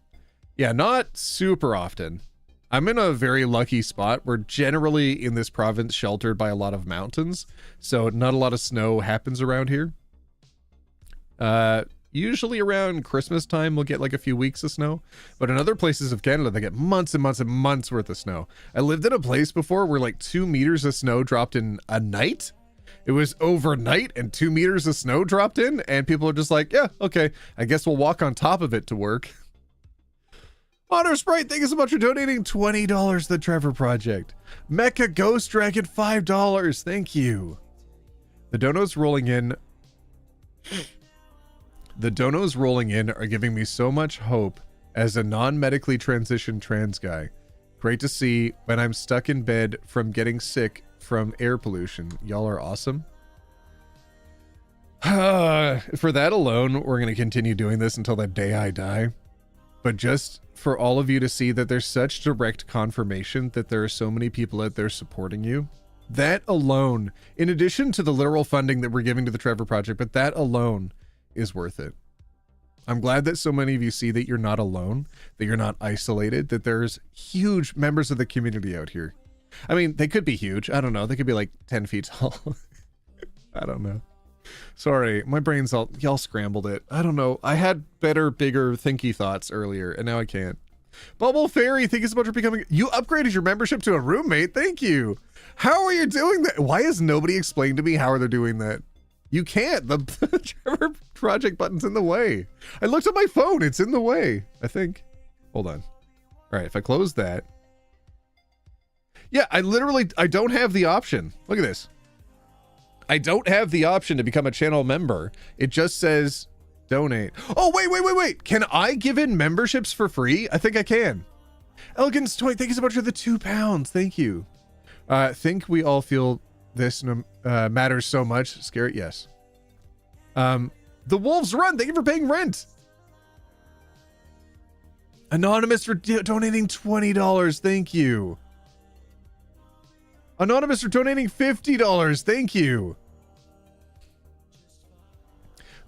Yeah, not super often. I'm in a very lucky spot. We're generally in this province sheltered by a lot of mountains, so not a lot of snow happens around here. Usually around Christmas time, we'll get like a few weeks of snow, but in other places of Canada, they get months and months and months worth of snow. I lived in a place before where like 2 meters of snow dropped in a night. It was overnight and 2 meters of snow dropped in, and people are just like, yeah, okay, I guess we'll walk on top of it to work. Honor Sprite, thank you so much for donating $20 to the Trevor Project. Mecha Ghost Dragon, $5. Thank you. The donuts rolling in. The donos rolling in are giving me so much hope as a non-medically transitioned trans guy. Great to see when I'm stuck in bed from getting sick from air pollution. Y'all are awesome. For that alone, we're going to continue doing this until the day I die. But just for all of you to see that there's such direct confirmation that there are so many people out there supporting you, that alone, in addition to the literal funding that we're giving to the Trevor Project, but that alone is worth it. I'm glad that so many of you see that you're not alone, that you're not isolated, that there's huge members of the community out here. I mean, they could be huge. I don't know. They could be like 10 feet tall. I don't know. Sorry, my brain's all, y'all scrambled it. I don't know. I had better, bigger, thinky thoughts earlier, and now I can't. Bubble Fairy, thank you so much for becoming... You upgraded your membership to a roommate. Thank you. How are you doing that? Why has nobody explained to me how are they doing that? You can't. The Trevor Project button's in the way. I looked at my phone. It's in the way, I think. Hold on. All right, if I close that... Yeah, I don't have the option. Look at this. I don't have the option to become a channel member. It just says donate. Oh, wait. Can I give in memberships for free? I think I can. Elegance Toy, thank you so much for the £2. Thank you. Think we all feel this matters so much. Scary, yes. The Wolves Run, thank you for paying rent. Anonymous for donating $20. Thank you. Anonymous for donating $50. Thank you.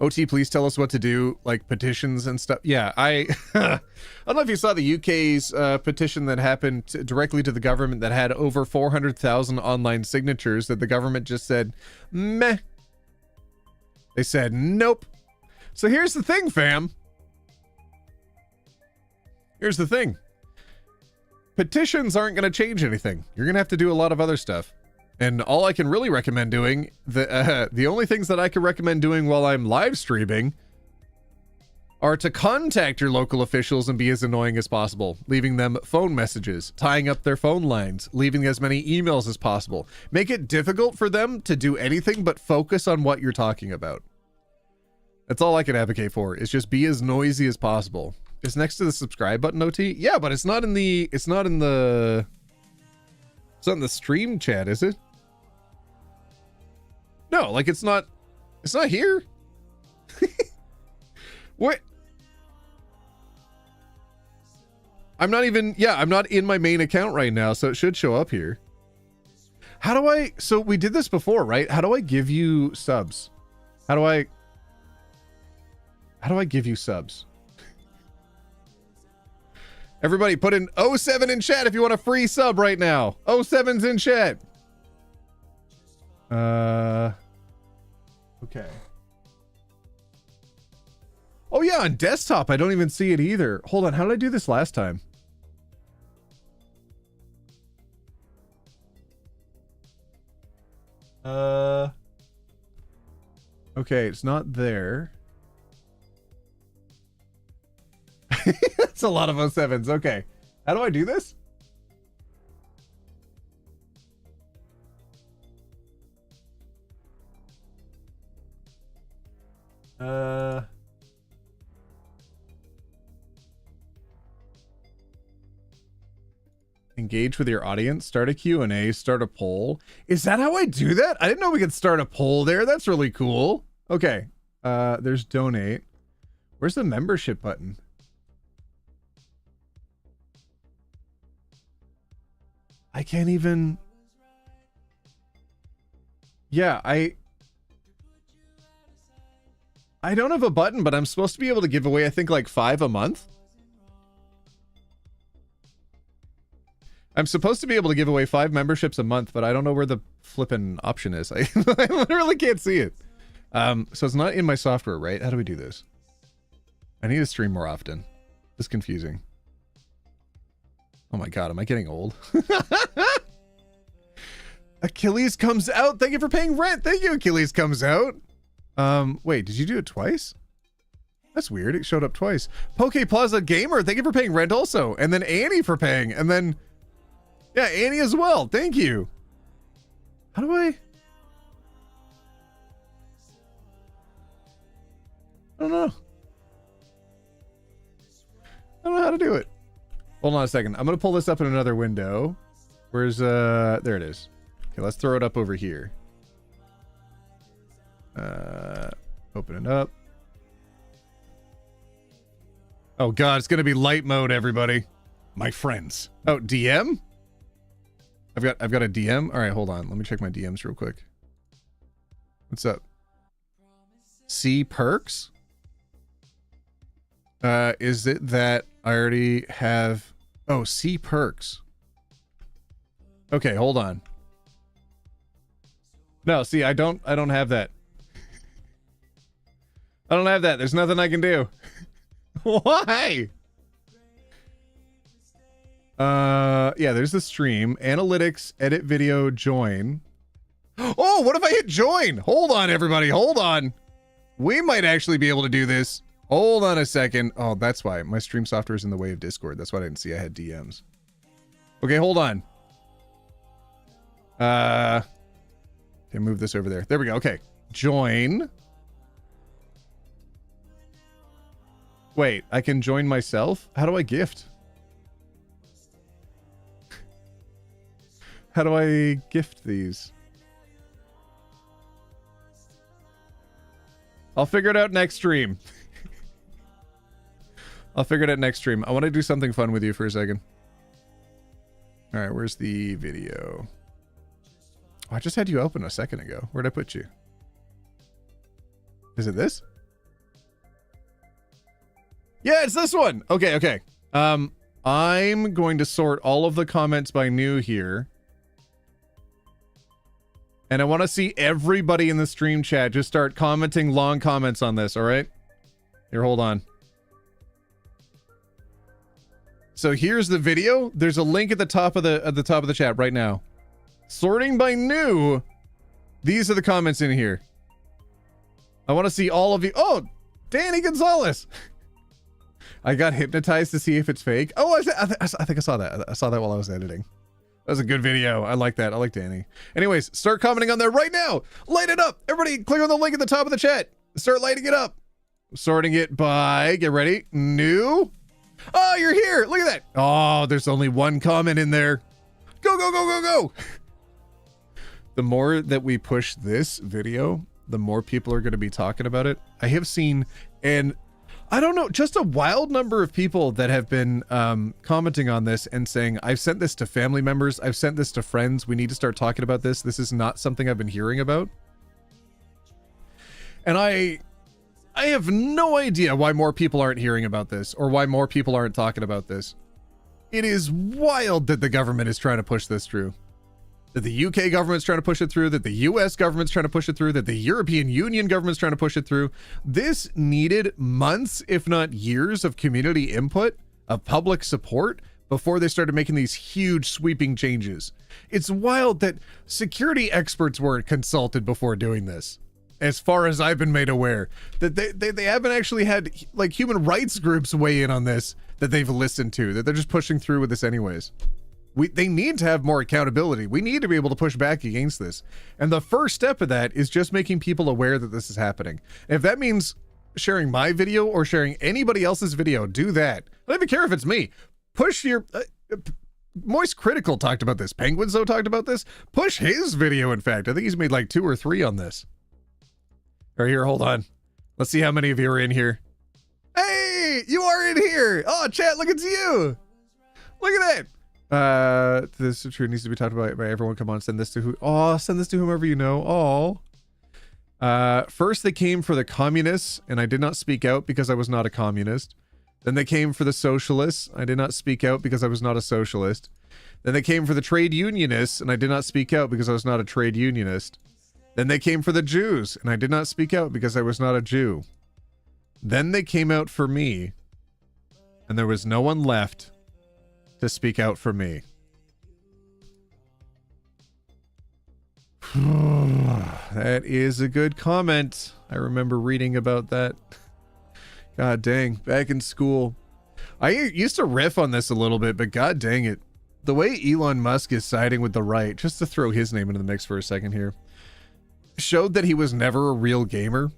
OT, please tell us what to do, like petitions and stuff. Yeah, I don't know if you saw the UK's petition that happened directly to the government that had over 400,000 online signatures that the government just said, meh. They said, nope. So here's the thing, fam. Here's the thing. Petitions aren't going to change anything. You're going to have to do a lot of other stuff. And all I can really recommend doing, the only things that I can recommend doing while I'm live streaming are to contact your local officials and be as annoying as possible, leaving them phone messages, tying up their phone lines, leaving as many emails as possible. Make it difficult for them to do anything but focus on what you're talking about. That's all I can advocate for, is just be as noisy as possible. It's next to the subscribe button, OT? Yeah, but it's not in the stream chat, is it? No, like it's not here. What? I'm not in my main account right now, so it should show up here. How do I, so we did this before, right? How do I give you subs? How do I give you subs? Everybody put in 07 in chat if you want a free sub right now. 07's in chat. Okay. Oh yeah, on desktop, I don't even see it either. Hold on, how did I do this last time? Okay, it's not there. That's a lot of 07s. Okay. How do I do this? Engage with your audience, start a Q&A, start a poll. Is that how I do that? I didn't know we could start a poll there. That's really cool. Okay. There's donate. Where's the membership button? I can't even... Yeah, I don't have a button, but I'm supposed to be able to give away, I think, like 5 a month. I'm supposed to be able to give away 5 memberships a month, but I don't know where the flippin' option is. I literally can't see it. So it's not in my software, right? How do we do this? I need to stream more often. It's confusing. Oh my god, am I getting old? Achilles comes out. Thank you for paying rent. Thank you, Achilles comes out. Wait, did you do it twice? That's weird. It showed up twice. Poke Plaza Gamer, thank you for paying rent also. And then Annie for paying. And then, yeah, Annie as well. Thank you. How do I? I don't know. I don't know how to do it. Hold on a second. I'm going to pull this up in another window. Where's, there it is. Okay, let's throw it up over here. Open it up. Oh god, it's gonna be light mode, everybody. My friends. Oh, DM? I've got a DM. All right, hold on. Let me check my DMs real quick. What's up? See perks? Is it that I already have? Oh, see perks. Okay, hold on. No, see, I don't have that. I don't have that. There's nothing I can do. Why? Yeah, there's the stream. Analytics, edit video, join. Oh, what if I hit join? Hold on, everybody. Hold on. We might actually be able to do this. Hold on a second. Oh, that's why. My stream software is in the way of Discord. That's why I didn't see I had DMs. Okay, hold on. Okay, move this over there. There we go. Okay. Join. Wait, I can join myself? How do I gift? How do I gift these? I'll figure it out next stream. I'll figure it out next stream. I want to do something fun with you for a second. All right, where's the video? Oh, I just had you open a second ago. Where'd I put you? Is it this? Yeah, it's this one. Okay, okay. I'm going to sort all of the comments by new here. And I want to see everybody in the stream chat just start commenting long comments on this, all right? Here, hold on. So here's the video. There's a link at the top of the chat right now. Sorting by new. These are the comments in here. I want to see all of you. Oh, Danny Gonzalez. I got hypnotized to see if it's fake. Oh, I think I saw that. I saw that while I was editing. That was a good video. I like that. I like Danny. Anyways, start commenting on there right now. Light it up. Everybody click on the link at the top of the chat. Start lighting it up. Sorting it by, get ready, new. Oh, you're here. Look at that. Oh, there's only one comment in there. Go, go, go, go, go. The more that we push this video, the more people are going to be talking about it. I have seen, and I don't know, just a wild number of people that have been commenting on this and saying, I've sent this to family members. I've sent this to friends. We need to start talking about this. This is not something I've been hearing about. And I have no idea why more people aren't hearing about this or why more people aren't talking about this. It is wild that the government is trying to push this through. That the UK government's trying to push it through, that the US government's trying to push it through, that the European Union government's trying to push it through. This needed months, if not years, of community input, of public support, before they started making these huge sweeping changes. It's wild that security experts weren't consulted before doing this. As far as I've been made aware, that they haven't actually had like human rights groups weigh in on this that they've listened to, that they're just pushing through with this anyways. They need to have more accountability. We need to be able to push back against this. And the first step of that is just making people aware that this is happening. And if that means sharing my video or sharing anybody else's video, do that. I don't even care if it's me. Push your... Moist Critical talked about this. Penguinzo talked about this. Push his video, in fact. I think he's made like 2 or 3 on this. All right, here, hold on. Let's see how many of you are in here. Hey, you are in here. Oh, chat, look, it's you. Look at that. This is true. It needs to be talked about by everyone. Come on, send this to who? Oh, send this to whomever you know. Oh. First they came for the communists, and I did not speak out because I was not a communist. Then they came for the socialists. I did not speak out because I was not a socialist. Then they came for the trade unionists, and I did not speak out because I was not a trade unionist. Then they came for the Jews, and I did not speak out because I was not a Jew. Then they came out for me, and there was no one left to speak out for me. That is a good comment. I remember reading about that. God dang, back in school. I used to riff on this a little bit, but god dang it. The way Elon Musk is siding with the right, just to throw his name into the mix for a second here, showed that he was never a real gamer.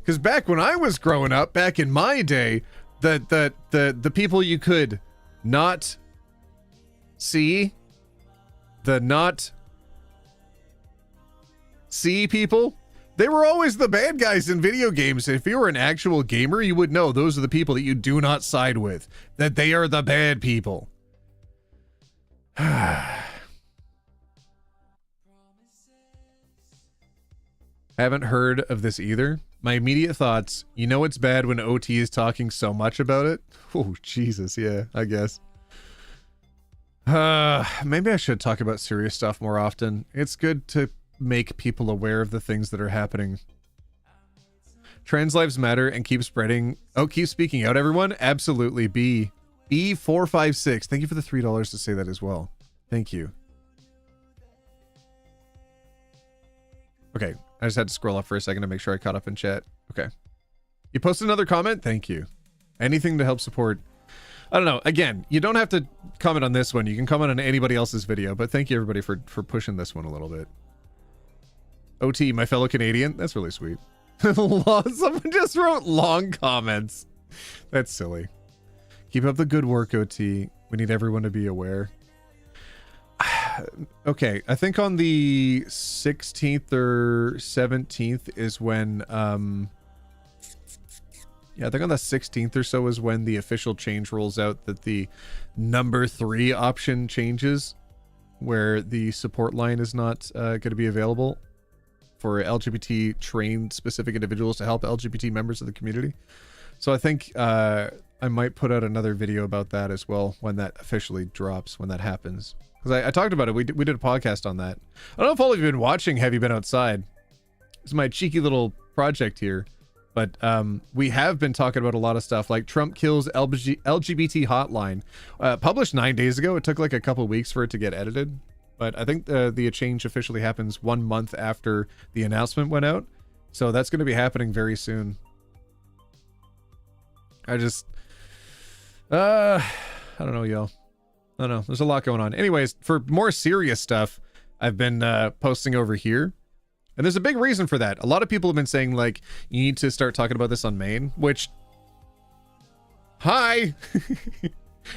Because back when I was growing up, back in my day, the people you could not see, the not see people, they were always the bad guys in video games. If you were an actual gamer, you would know those are the people that you do not side with, that they are the bad people. Haven't heard of this either. My immediate thoughts, you know it's bad when OT is talking so much about it? Oh, Jesus, yeah, I guess. Maybe I should talk about serious stuff more often. It's good to make people aware of the things that are happening. Trans lives matter and keep spreading. Oh, keep speaking out, everyone. Absolutely. B456. Thank you for the $3 to say that as well. Thank you. Okay, I just had to scroll up for a second to make sure I caught up in chat. Okay. You posted another comment? Thank you. Anything to help support. I don't know. Again, you don't have to comment on this one. You can comment on anybody else's video, but thank you everybody for pushing this one a little bit. OT, my fellow Canadian. That's really sweet. Someone just wrote long comments. That's silly. Keep up the good work, OT. We need everyone to be aware. Okay, I think on the 16th or 17th is when yeah, I think on the 16th or so is when the official change rolls out that the number 3 option changes, where the support line is not going to be available for LGBT trained specific individuals to help LGBT members of the community. So I think I might put out another video about that as well when that officially drops, when that happens. Because I talked about it. We did a podcast on that. I don't know if all of you have been watching Have You Been Outside? It's my cheeky little project here. But we have been talking about a lot of stuff like Trump kills LGBT hotline. Published 9 days ago. It took like a couple weeks for it to get edited. But I think the change officially happens 1 month after the announcement went out. So that's going to be happening very soon. I don't know, y'all. I don't know. There's a lot going on. Anyways, for more serious stuff, I've been posting over here. And there's a big reason for that. A lot of people have been saying, like, you need to start talking about this on main, which... Hi!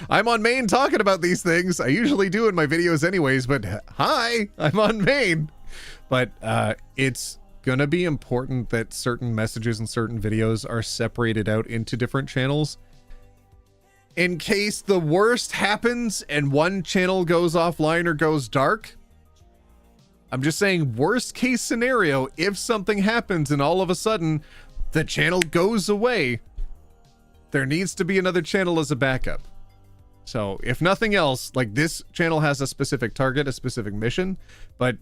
I'm on main talking about these things. I usually do in my videos anyways, but hi! I'm on main! But it's gonna be important that certain messages and certain videos are separated out into different channels. In case the worst happens and one channel goes offline or goes dark. I'm just saying, worst case scenario, if something happens and all of a sudden the channel goes away, there needs to be another channel as a backup. So if nothing else, like, this channel has a specific target, a specific mission, but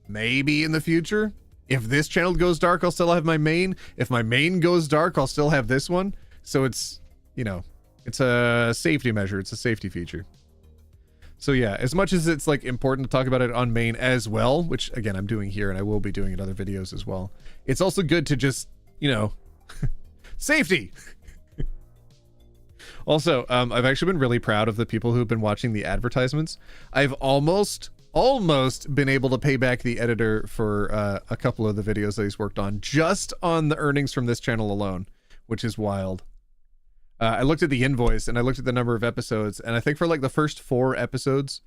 maybe in the future, if this channel goes dark, I'll still have my main. If my main goes dark, I'll still have this one. So it's, you know, it's a safety measure. It's a safety feature. So yeah, as much as it's like important to talk about it on main as well, which again, I'm doing here and I will be doing in other videos as well. It's also good to just, you know, safety. Also, I've actually been really proud of the people who've been watching the advertisements. I've almost been able to pay back the editor for a couple of the videos that he's worked on, just on the earnings from this channel alone, which is wild. I looked at the invoice and I looked at the number of episodes, and I think for like the first 4 episodes,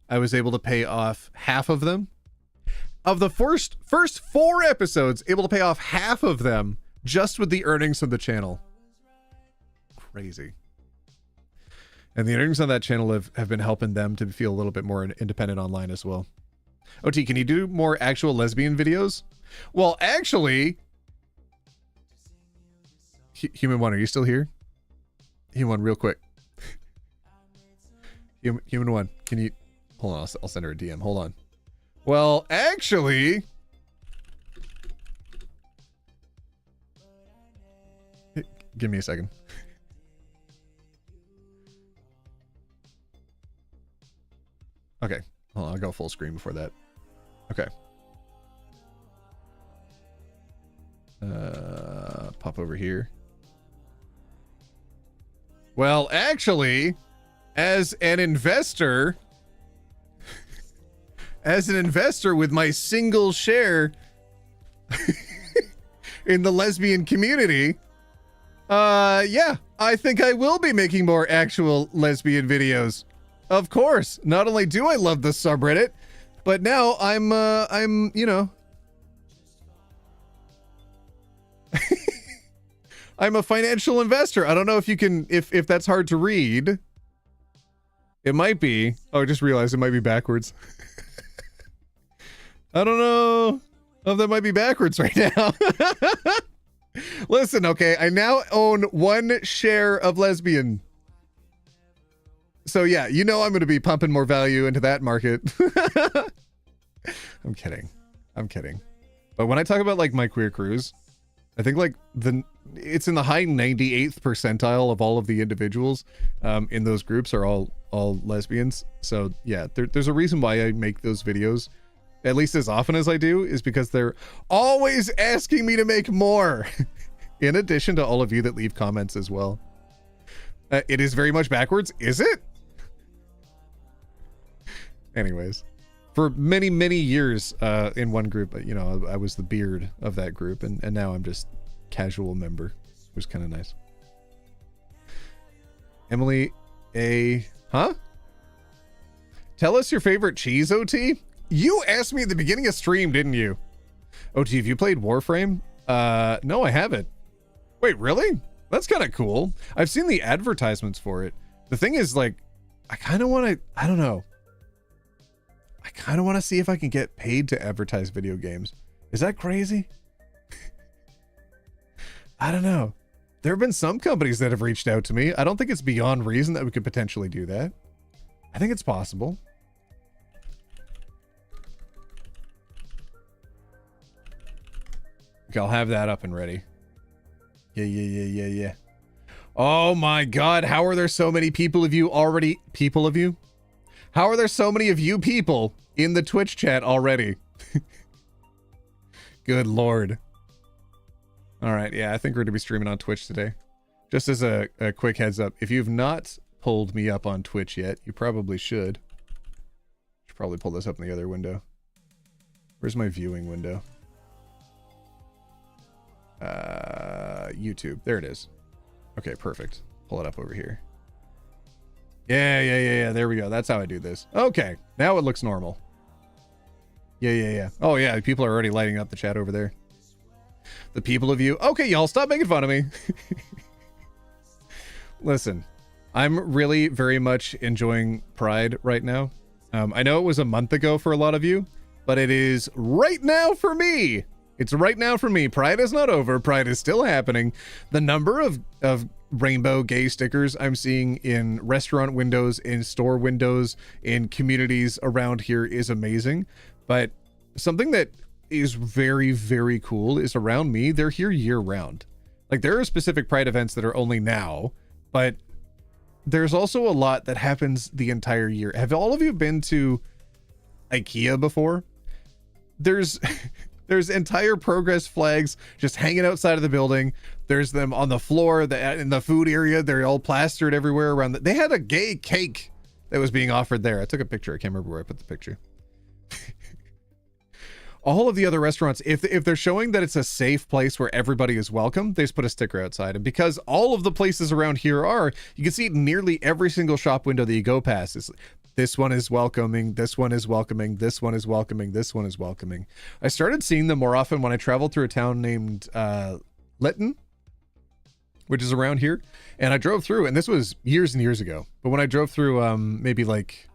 I was able to pay off half of them. Of the first 4 episodes, able to pay off half of them just with the earnings of the channel. Crazy. And the earnings on that channel have been helping them to feel a little bit more independent online as well. OT, can you do more actual lesbian videos? Well, actually... Human One, are you still here? Human One, real quick. Human One, can you... Hold on, I'll send her a DM. Hold on. Well, actually... Give me a second. Okay, hold on, I'll go full screen before that. Okay. Pop over here. Well, actually, as an investor with my single share, in the lesbian community, yeah, I think I will be making more actual lesbian videos. Of course. Not only do I love the subreddit, but now I'm, you know, I'm a financial investor. I don't know if you can, if that's hard to read. It might be. Oh, I just realized it might be backwards. I don't know if that might be backwards right now. Listen, okay, I now own 1 share of lesbian. So yeah, you know I'm going to be pumping more value into that market. I'm kidding. I'm kidding. But when I talk about like my queer cruise, I think like it's in the high 98th percentile of all of the individuals in those groups are all lesbians. So yeah, there's a reason why I make those videos at least as often as I do, is because they're always asking me to make more. In addition to all of you that leave comments as well. It is very much backwards, is it? Anyways, for many, many years in one group, you know, I was the beard of that group, and now I'm just casual member, which is kind of nice. Emily huh? Tell us your favorite cheese, OT? You asked me at the beginning of stream, didn't you? OT, have you played Warframe? No, I haven't. Wait, really? That's kind of cool. I've seen the advertisements for it. The thing is, like, I kind of want to, I don't know. I kind of want to see if I can get paid to advertise video games. Is that crazy? I don't know. There have been some companies that have reached out to me. I don't think it's beyond reason that we could potentially do that. I think it's possible. Okay, I'll have that up and ready. Yeah. Oh my God, how are there so many people of you already? People of you? How are there so many of you people in the Twitch chat already? Good Lord. All right, yeah, I think we're going to be streaming on Twitch today. Just as a quick heads up, if you've not pulled me up on Twitch yet, you probably should. Should probably pull this up in the other window. Where's my viewing window? YouTube. There it is. Okay, perfect. Pull it up over here. Yeah. There we go. That's how I do this. Okay, now it looks normal. Yeah. Oh yeah, people are already lighting up the chat over there. The people of you. Okay, y'all, stop making fun of me. Listen, I'm really very much enjoying Pride right now. I know it was a month ago for a lot of you, but it is right now for me. It's right now for me. Pride is not over. Pride is still happening. The number of rainbow gay stickers I'm seeing in restaurant windows, in store windows, in communities around here is amazing. But something that is very, very cool is around me, they're here year round. Like, there are specific Pride events that are only now, but there's also a lot that happens the entire year. Have all of you been to IKEA before? There's entire progress flags just hanging outside of the building. There's them on the floor, in the food area. They're all plastered everywhere around. They had a gay cake that was being offered there. I took a picture. I can't remember where I put the picture. All of the other restaurants, if they're showing that it's a safe place where everybody is welcome, they just put a sticker outside. And because all of the places around here are, you can see nearly every single shop window that you go past is, this one is welcoming, this one is welcoming, this one is welcoming, this one is welcoming. I started seeing them more often when I traveled through a town named Lytton, which is around here. And I drove through, and this was years and years ago. But when I drove through maybe like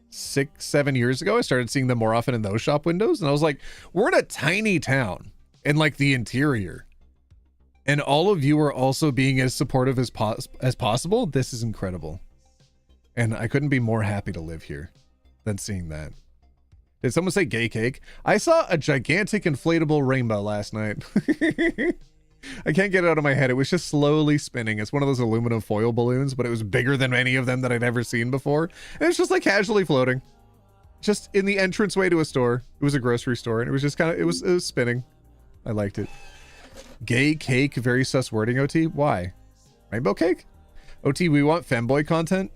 6-7 years ago, I started seeing them more often in those shop windows. And I was like, we're in a tiny town in like the interior. And all of you are also being as supportive as possible. This is incredible. And I couldn't be more happy to live here than seeing that. Did someone say gay cake? I saw a gigantic inflatable rainbow last night. I can't get it out of my head. It was just slowly spinning. It's one of those aluminum foil balloons, but it was bigger than any of them that I'd ever seen before. And it's just like casually floating. Just in the entranceway to a store. It was a grocery store, and it was just kind of, it was spinning. I liked it. Gay cake, very sus wording, OT. Why? Rainbow cake? OT, we want femboy content?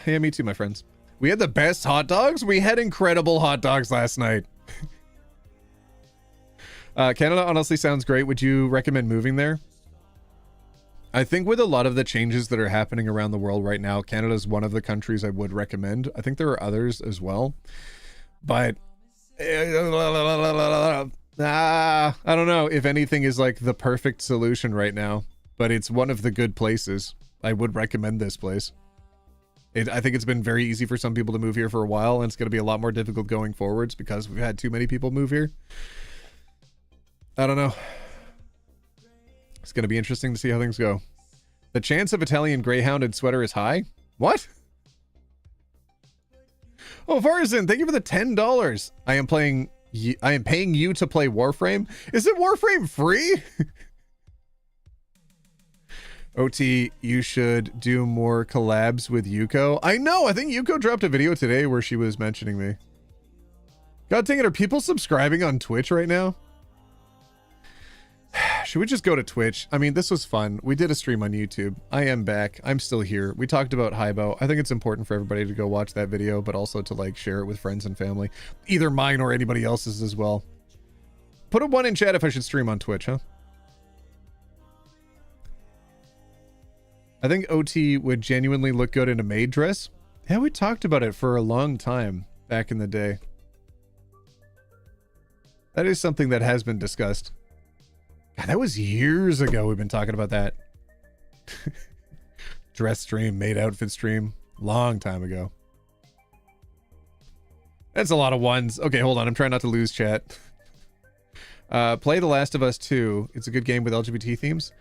Yeah, me too, my friends. We had the best hot dogs. We had incredible hot dogs last night. Canada honestly sounds great. Would you recommend moving there? I think with a lot of the changes that are happening around the world right now, Canada is one of the countries I would recommend. I think there are others as well, but I don't know if anything is like the perfect solution right now, but it's one of the good places. I would recommend this place. I think it's been very easy for some people to move here for a while, and it's going to be a lot more difficult going forwards because we've had too many people move here. I don't know. It's going to be interesting to see how things go. The chance of Italian Greyhounded sweater is high? What? Oh, Farzin, thank you for the $10. I am paying you to play Warframe. Is it Warframe free? OT, you should do more collabs with Yuko. I know, I think Yuko dropped a video today where she was mentioning me. God dang it, are people subscribing on Twitch right now? Should we just go to Twitch? I mean, this was fun. We did a stream on YouTube. I am back. I'm still here. We talked about Hybo. I think it's important for everybody to go watch that video, but also to like share it with friends and family. Either mine or anybody else's as well. Put a 1 in chat if I should stream on Twitch, huh? I think OT would genuinely look good in a maid dress. Yeah, we talked about it for a long time back in the day. That is something that has been discussed. God, that was years ago we've been talking about that. Dress stream, maid outfit stream. Long time ago. That's a lot of ones. Okay, hold on. I'm trying not to lose chat. Play The Last of Us 2. It's a good game with LGBT themes.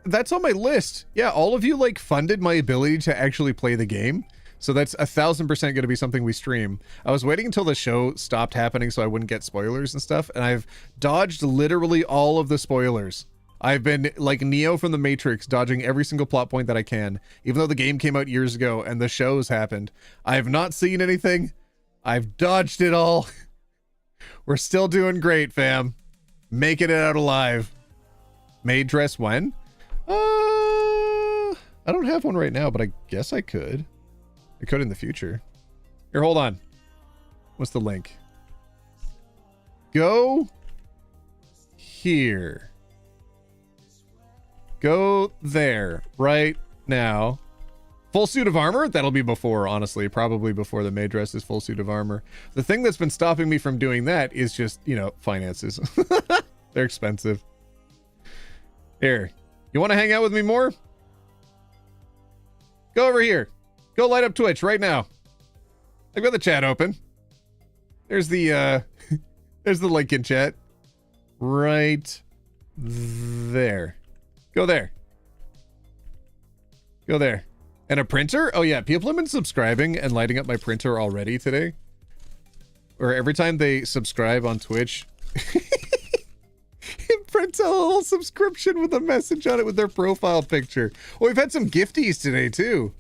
That's on my list. Yeah, all of you like funded my ability to actually play the game. So that's 1000% going to be something we stream. I was waiting until the show stopped happening so I wouldn't get spoilers and stuff. And I've dodged literally all of the spoilers. I've been like Neo from the Matrix, dodging every single plot point that I can. Even though the game came out years ago and the shows happened. I have not seen anything. I've dodged it all. We're still doing great, fam. Making it out alive. Maid dress when? I don't have one right now, but I guess I could. I could in the future. Here, hold on. What's the link? Go here. Go there right now. Full suit of armor? That'll be before, honestly. Probably before the maid dress is full suit of armor. The thing that's been stopping me from doing that is just, you know, finances. They're expensive. Here. You want to hang out with me more? Go over here. Go light up Twitch right now. I've got the chat open. There's the there's the link in chat. Right there. Go there. Go there. And a printer? Oh yeah, people have been subscribing and lighting up my printer already today. Or every time they subscribe on Twitch, it prints a little subscription with a message on it with their profile picture. Oh, we've had some gifties today too.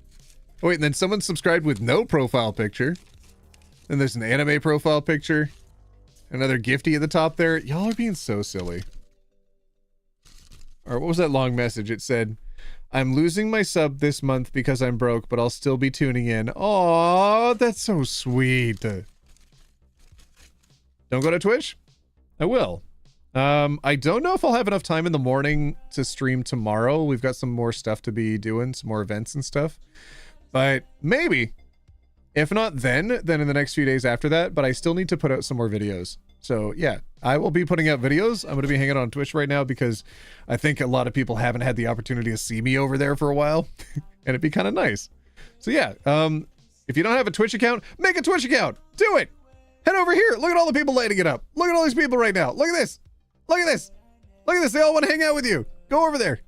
Oh, wait, and then someone subscribed with no profile picture. Then there's an anime profile picture. Another gifty at the top there. Y'all are being so silly. All right, what was that long message? It said, I'm losing my sub this month because I'm broke, but I'll still be tuning in. Aw, that's so sweet. Don't go to Twitch? I will. I don't know if I'll have enough time in the morning to stream tomorrow. We've got some more stuff to be doing, some more events and stuff. But maybe. If not then in the next few days after that. But I still need to put out some more videos. So yeah, I will be putting out videos. I'm going to be hanging on Twitch right now because I think a lot of people haven't had the opportunity to see me over there for a while. And it'd be kind of nice. So yeah, if you don't have a Twitch account, make a Twitch account. Do it. Head over here. Look at all the people lighting it up. Look at all these people right now. Look at this. Look at this. Look at this. They all want to hang out with you. Go over there.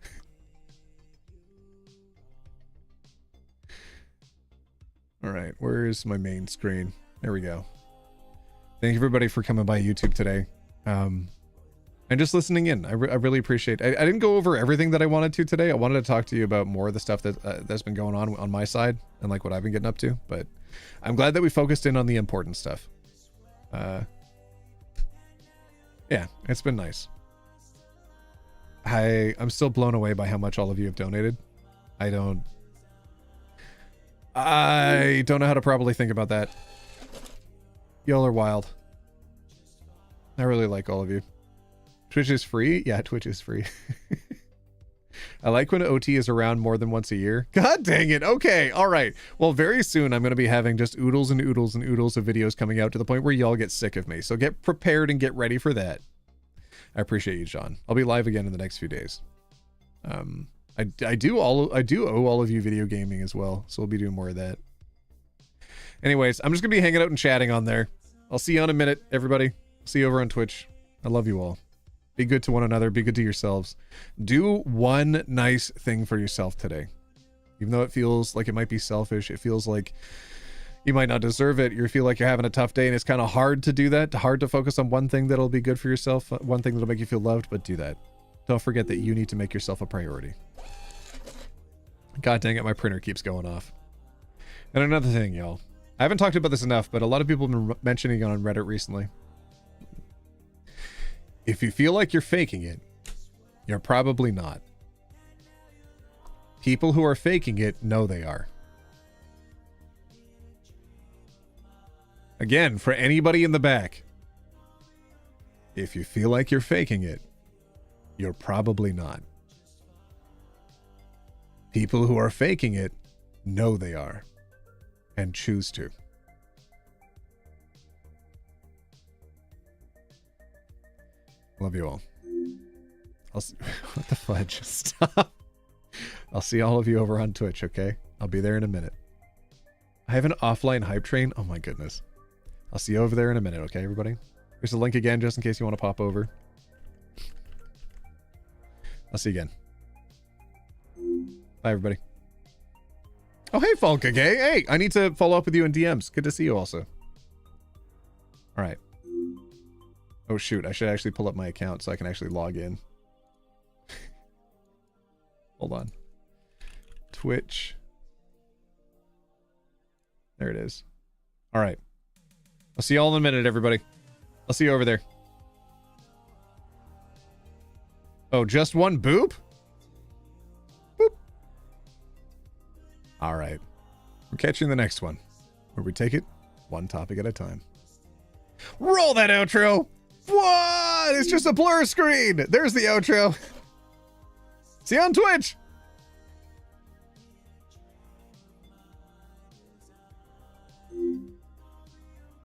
All right, where's my main screen? There we go. Thank you everybody for coming by YouTube today. And just listening in. I really appreciate it. I didn't go over everything that I wanted to today. I wanted to talk to you about more of the stuff that that's been going on my side and like what I've been getting up to. But I'm glad that we focused in on the important stuff. Yeah, it's been nice. I'm still blown away by how much all of you have donated. I don't know how to properly think about that. Y'all are wild. I really like all of you. Twitch is free? Yeah, Twitch is free. I like when OT is around more than once a year. God dang it. Okay. All right. Well, very soon I'm going to be having just oodles and oodles and oodles of videos coming out to the point where y'all get sick of me. So get prepared and get ready for that. I appreciate you, John. I'll be live again in the next few days. I do owe all of you video gaming as well. So we'll be doing more of that. Anyways, I'm just going to be hanging out and chatting on there. I'll see you in a minute, everybody. See you over on Twitch. I love you all. Be good to one another. Be good to yourselves. Do one nice thing for yourself today. Even though it feels like it might be selfish, it feels like you might not deserve it. You feel like you're having a tough day and it's kind of hard to do that. Hard to focus on one thing that'll be good for yourself. One thing that'll make you feel loved, but do that. Don't forget that you need to make yourself a priority. God dang it, my printer keeps going off. And another thing, y'all. I haven't talked about this enough, but a lot of people have been mentioning it on Reddit recently. If you feel like you're faking it, you're probably not. People who are faking it know they are. Again, for anybody in the back, if you feel like you're faking it, you're probably not. People who are faking it know they are and choose to. Love you all. What the fudge? Stop. I'll see all of you over on Twitch, okay? I'll be there in a minute. I have an offline hype train. Oh my goodness. I'll see you over there in a minute, okay, everybody? Here's the link again, just in case you want to pop over. I'll see you again. Bye, everybody. Oh, hey, Falca Gay. Hey, I need to follow up with you in DMs. Good to see you also. All right. Oh, shoot. I should actually pull up my account so I can actually log in. Hold on. Twitch. There it is. All right. I'll see you all in a minute, everybody. I'll see you over there. Oh, just one boop? Boop. All right. We're catching the next one, where we take it one topic at a time. Roll that outro! What? It's just a blur screen! There's the outro. See you on Twitch!